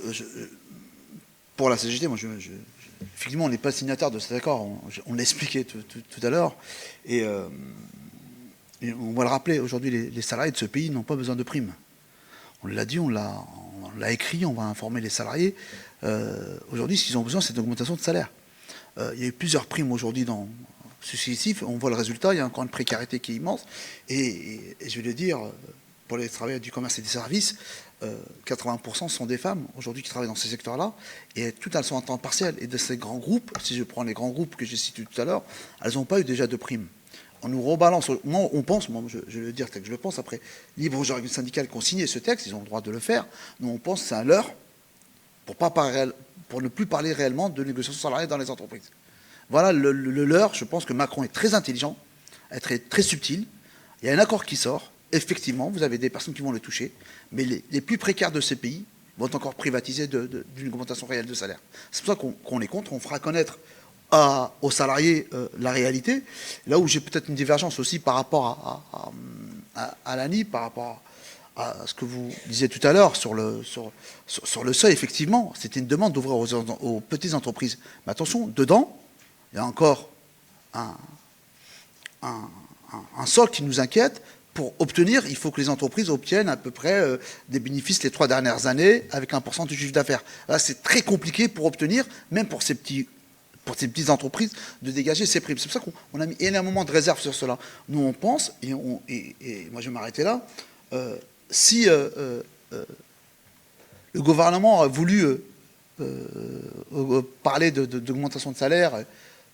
pour la CGT, moi, effectivement, on n'est pas signataire de cet accord. On l'a expliqué tout à l'heure. Et on va le rappeler, aujourd'hui, les salariés de ce pays n'ont pas besoin de primes. On l'a dit, on l'a écrit, on va informer les salariés. Aujourd'hui, ce qu'ils ont besoin, c'est d'augmentation de salaire. Il y a eu plusieurs primes aujourd'hui successifs. On voit le résultat, il y a encore une précarité qui est immense. Et je vais le dire, pour les travailleurs du commerce et des services, 80% sont des femmes aujourd'hui qui travaillent dans ces secteurs-là, et toutes elles sont en temps partiel. Et de ces grands groupes, si je prends les grands groupes que j'ai cités tout à l'heure, elles n'ont pas eu déjà de primes. On nous rebalance. Moi, on pense, je vais le dire tel que je le pense, après, libre aux organisations syndicales qui ont signé ce texte, ils ont le droit de le faire. Nous, on pense que c'est un leurre pour ne plus parler réellement de négociations salariales dans les entreprises. Voilà le leurre. Je pense que Macron est très intelligent, est très subtil. Il y a un accord qui sort. Effectivement, vous avez des personnes qui vont le toucher, mais les plus précaires de ces pays vont encore privatiser d'une augmentation réelle de salaire. C'est pour ça qu'on est contre. On fera connaître aux salariés la réalité. Là où j'ai peut-être une divergence aussi par rapport à l'ANI, par rapport à ce que vous disiez tout à l'heure sur le seuil, effectivement, c'était une demande d'ouvrir aux petites entreprises. Mais attention, dedans, il y a encore un socle qui nous inquiète. Pour obtenir, il faut que les entreprises obtiennent à peu près des bénéfices les 3 dernières années avec 1% du chiffre d'affaires. Là, c'est très compliqué pour obtenir, même pour ces petites entreprises, de dégager ces primes. C'est pour ça qu'on a mis énormément de réserves sur cela. Nous, on pense, et moi je vais m'arrêter là, si le gouvernement a voulu parler d'augmentation de salaire,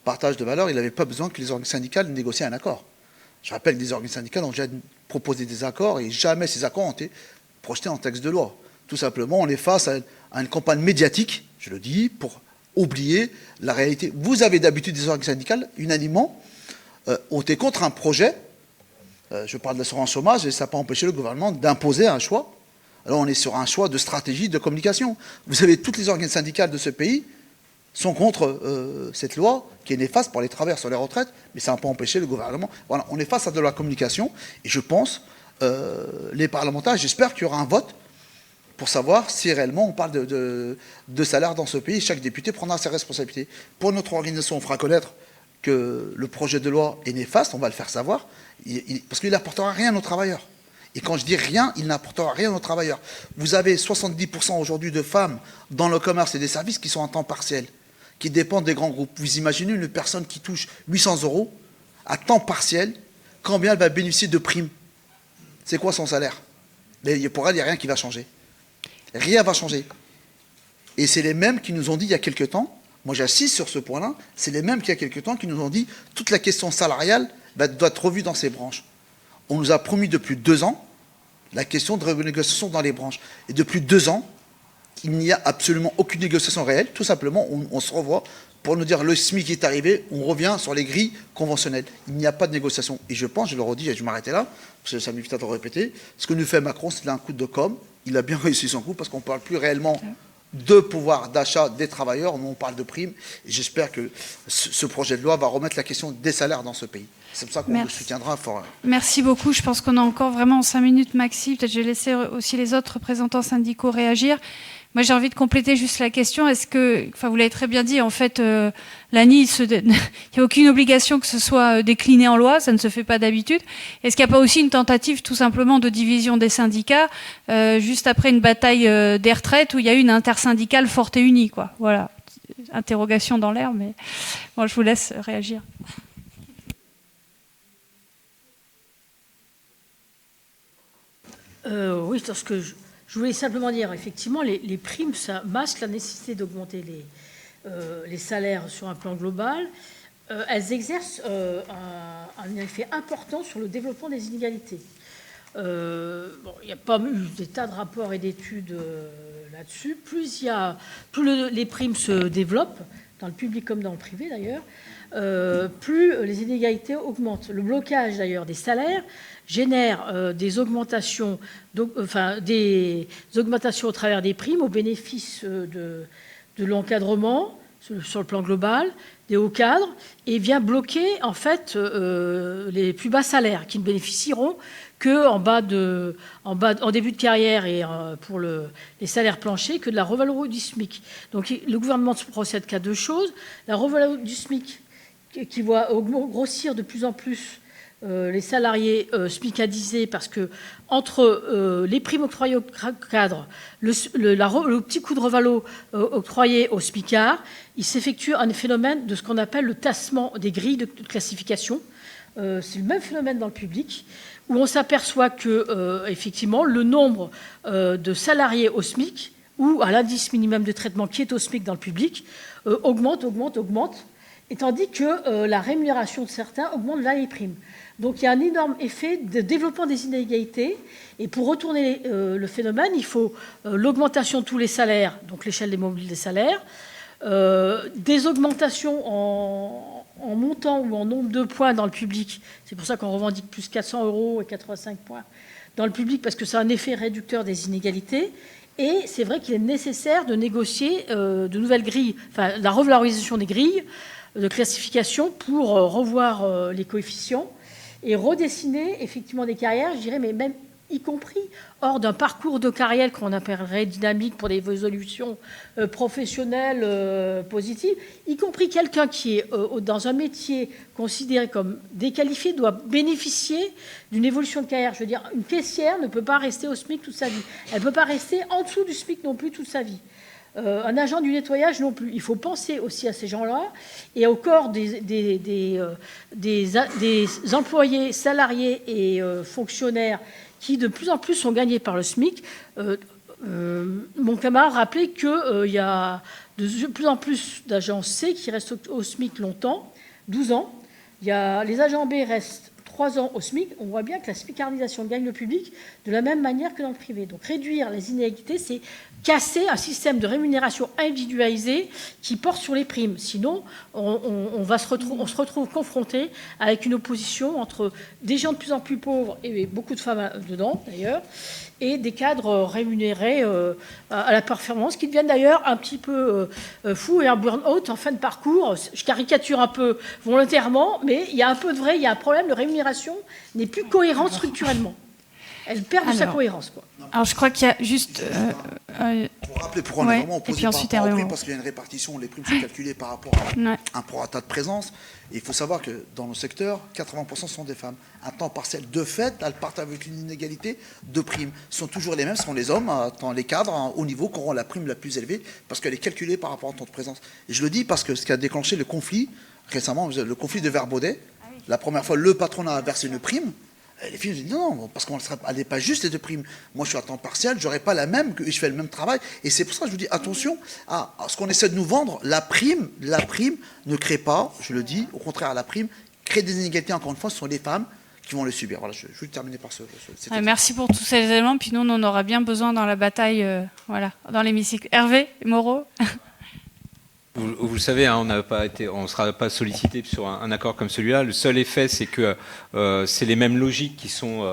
partage de valeur, il n'avait pas besoin que les organisations syndicales négocient un accord. Je rappelle que les organisations syndicales ont déjà proposé des accords et jamais ces accords ont été projetés en texte de loi. Tout simplement, on est face à une campagne médiatique, je le dis, pour oublier la réalité. Vous avez d'habitude des organisations syndicales, unanimement, ont été contre un projet, je parle de l'assurance chômage, et ça n'a pas empêché le gouvernement d'imposer un choix. Alors on est sur un choix de stratégie de communication. Vous savez, toutes les organisations syndicales de ce pays sont contre cette loi qui est néfaste pour les travailleurs sur les retraites, mais ça n'a pas empêché le gouvernement. Voilà, on est face à de la communication, et je pense, les parlementaires, j'espère qu'il y aura un vote pour savoir si réellement on parle de salaire dans ce pays. Chaque député prendra ses responsabilités. Pour notre organisation, on fera connaître que le projet de loi est néfaste, on va le faire savoir, parce qu'il n'apportera rien aux travailleurs. Et quand je dis rien, il n'apportera rien aux travailleurs. Vous avez 70% aujourd'hui de femmes dans le commerce et des services qui sont en temps partiel, qui dépendent des grands groupes. Vous imaginez une personne qui touche 800 € à temps partiel, combien elle va bénéficier de primes? C'est quoi son salaire? Mais pour elle, il n'y a rien qui va changer. Rien ne va changer. Et c'est les mêmes qui nous ont dit il y a quelque temps, moi j'insiste sur ce point-là, c'est les mêmes qui il y a quelque temps qui nous ont dit toute la question salariale doit être revue dans ces branches. On nous a promis depuis 2 ans la question de renégociation dans les branches. Et depuis 2 ans, il n'y a absolument aucune négociation réelle. Tout simplement, on se revoit pour nous dire le SMIC est arrivé, on revient sur les grilles conventionnelles. Il n'y a pas de négociation. Et je pense, je le redis, et je vais m'arrêter là, parce que ça m'évite de le répéter, ce que nous fait Macron, c'est un coup de com'. Il a bien réussi son coup, parce qu'on ne parle plus réellement de pouvoir d'achat des travailleurs, on parle de primes. Et j'espère que ce projet de loi va remettre la question des salaires dans ce pays. C'est pour ça qu'on le soutiendra fort. Merci beaucoup. Je pense qu'on a encore vraiment 5 minutes maxi. Peut-être je vais laisser aussi les autres représentants syndicaux réagir. Moi, j'ai envie de compléter juste la question. Est-ce que, enfin, vous l'avez très bien dit, en fait, l'ANI, il n'y a aucune obligation que ce soit décliné en loi, ça ne se fait pas d'habitude. Est-ce qu'il n'y a pas aussi une tentative tout simplement de division des syndicats, juste après une bataille des retraites où il y a eu une intersyndicale forte et unie, quoi. Voilà. Interrogation dans l'air, mais bon, je vous laisse réagir. Oui, parce que je voulais simplement dire, effectivement, les primes, ça masque la nécessité d'augmenter les salaires sur un plan global. Elles exercent un effet important sur le développement des inégalités. Il n'y a pas eu des tas de rapports et d'études là-dessus. Plus les primes se développent, dans le public comme dans le privé d'ailleurs, plus les inégalités augmentent. Le blocage d'ailleurs des salaires génère des augmentations au travers des primes au bénéfice de l'encadrement sur le plan global, des hauts cadres, et vient bloquer en fait les plus bas salaires qui ne bénéficieront qu'en en début de carrière et pour les salaires planchers que de la revalorisation du SMIC. Donc le gouvernement procède qu'à 2 choses. La revalorisation du SMIC qui voit grossir de plus en plus les salariés SMICadisés, parce que entre les primes octroyées aux cadres, le petit coup de revalo octroyé aux SMICards, il s'effectue un phénomène de ce qu'on appelle le tassement des grilles de classification c'est le même phénomène dans le public, où on s'aperçoit que, effectivement, le nombre de salariés au SMIC ou à l'indice minimum de traitement qui est au SMIC dans le public augmente, et tandis que la rémunération de certains augmente là les primes. Donc il y a un énorme effet de développement des inégalités, et pour retourner le phénomène, il faut l'augmentation de tous les salaires, donc l'échelle des mobiles des salaires, des augmentations en montant ou en nombre de points dans le public. C'est pour ça qu'on revendique plus 400 € et 85 points dans le public, parce que c'est un effet réducteur des inégalités. Et c'est vrai qu'il est nécessaire de négocier de nouvelles grilles, enfin la revalorisation des grilles de classification pour revoir les coefficients et redessiner effectivement des carrières, je dirais, mais même y compris hors d'un parcours de carrière qu'on appellerait dynamique pour des évolutions professionnelles positives, y compris quelqu'un qui est dans un métier considéré comme déqualifié doit bénéficier d'une évolution de carrière. Je veux dire, une caissière ne peut pas rester au SMIC toute sa vie. Elle ne peut pas rester en dessous du SMIC non plus toute sa vie. Un agent du nettoyage non plus. Il faut penser aussi à ces gens-là et au corps des employés, salariés et fonctionnaires qui de plus en plus sont gagnés par le SMIC. Mon camarade rappelait qu'il y a de plus en plus d'agents C qui restent au SMIC longtemps, 12 ans. Il y a, les agents B restent 3 ans au SMIC. On voit bien que la smicardisation gagne le public de la même manière que dans le privé. Donc réduire les inégalités, c'est casser un système de rémunération individualisé qui porte sur les primes. Sinon, on se retrouve confronté avec une opposition entre des gens de plus en plus pauvres, et beaucoup de femmes dedans d'ailleurs, et des cadres rémunérés à la performance, qui deviennent d'ailleurs un petit peu fous et un burn-out en fin de parcours. Je caricature un peu volontairement, mais il y a un peu de vrai, il y a un problème de rémunération n'est plus cohérente structurellement. Elle perd de sa cohérence, quoi. Alors, je crois qu'il y a juste... pour rappeler pourquoi on est vraiment opposé par rapport aux primes, parce qu'il y a une répartition, les primes sont calculées par rapport à un prorata de présence. Et il faut savoir que dans le secteur, 80% sont des femmes. Un temps partiel, de fait, elles partent avec une inégalité de primes. Ce sont toujours les mêmes, ce sont les hommes, les cadres, à haut niveau, qui auront la prime la plus élevée, parce qu'elle est calculée par rapport au temps de présence. Et je le dis parce que ce qui a déclenché le conflit, récemment, le conflit de Verbaudet, la première fois, le patronat a versé une prime. Les filles disent non, parce qu'elle n'est pas juste les deux primes. Moi, je suis à temps partiel, je n'aurai pas la même, que je fais le même travail. Et c'est pour ça que je vous dis attention à ce qu'on essaie de nous vendre. La prime ne crée pas, je le dis, au contraire, la prime crée des inégalités. Encore une fois, ce sont les femmes qui vont le subir. Voilà, je vais terminer par merci pour tous ces éléments. Puis nous, on en aura bien besoin dans la bataille, dans l'hémicycle. Hervé, Moreau. Vous le savez, on ne sera pas sollicité sur un accord comme celui-là. Le seul effet, c'est que c'est les mêmes logiques qui sont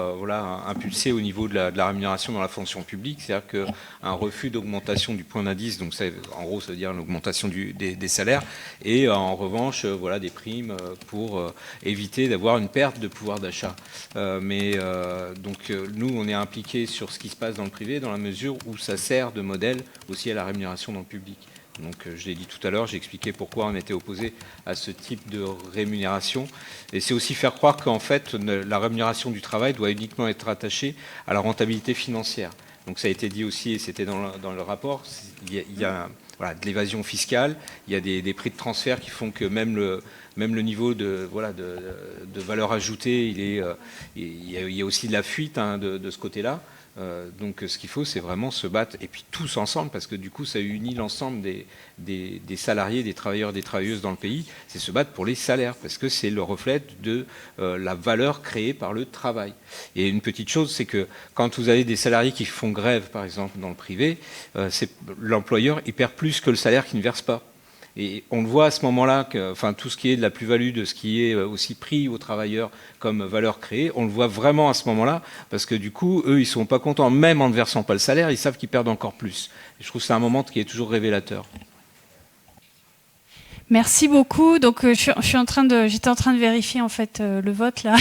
impulsées au niveau de la rémunération dans la fonction publique. C'est-à-dire qu'un refus d'augmentation du point d'indice, donc en gros, ça veut dire l'augmentation des salaires, et en revanche, des primes pour éviter d'avoir une perte de pouvoir d'achat. Donc nous, on est impliqués sur ce qui se passe dans le privé, dans la mesure où ça sert de modèle aussi à la rémunération dans le public. Donc, je l'ai dit tout à l'heure, j'ai expliqué pourquoi on était opposé à ce type de rémunération. Et c'est aussi faire croire qu'en fait, la rémunération du travail doit uniquement être attachée à la rentabilité financière. Donc, ça a été dit aussi, et c'était dans le rapport, il y a de l'évasion fiscale, il y a des prix de transfert qui font que même le niveau de valeur ajoutée, il y a aussi de la fuite de ce côté-là. Donc ce qu'il faut, c'est vraiment se battre, et puis tous ensemble, parce que du coup ça unit l'ensemble des salariés, des travailleurs, des travailleuses dans le pays, c'est se battre pour les salaires, parce que c'est le reflet de la valeur créée par le travail. Et une petite chose, c'est que quand vous avez des salariés qui font grève, par exemple dans le privé, l'employeur il perd plus que le salaire qu'il ne verse pas. Et on le voit à ce moment-là, tout ce qui est de la plus-value, de ce qui est aussi pris aux travailleurs comme valeur créée, on le voit vraiment à ce moment-là, parce que du coup, eux, ils ne sont pas contents, même en ne versant pas le salaire, ils savent qu'ils perdent encore plus. Et je trouve que c'est un moment qui est toujours révélateur. Merci beaucoup. Donc, j'étais en train de vérifier en fait le vote là,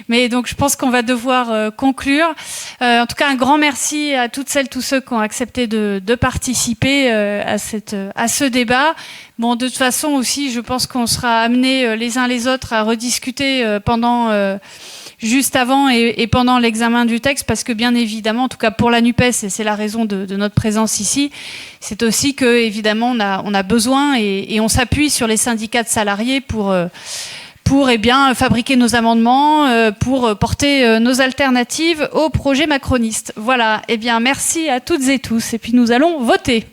mais donc je pense qu'on va devoir conclure. En tout cas, un grand merci à toutes celles, tous ceux qui ont accepté de participer à ce débat. Bon, de toute façon aussi, je pense qu'on sera amenés les uns les autres à rediscuter juste avant et pendant l'examen du texte, parce que bien évidemment, en tout cas pour la NUPES, et c'est la raison de notre présence ici, c'est aussi que évidemment on a besoin et on s'appuie sur les syndicats de salariés pour pour fabriquer nos amendements, pour porter nos alternatives au projet macroniste. Voilà, merci à toutes et tous, et puis nous allons voter.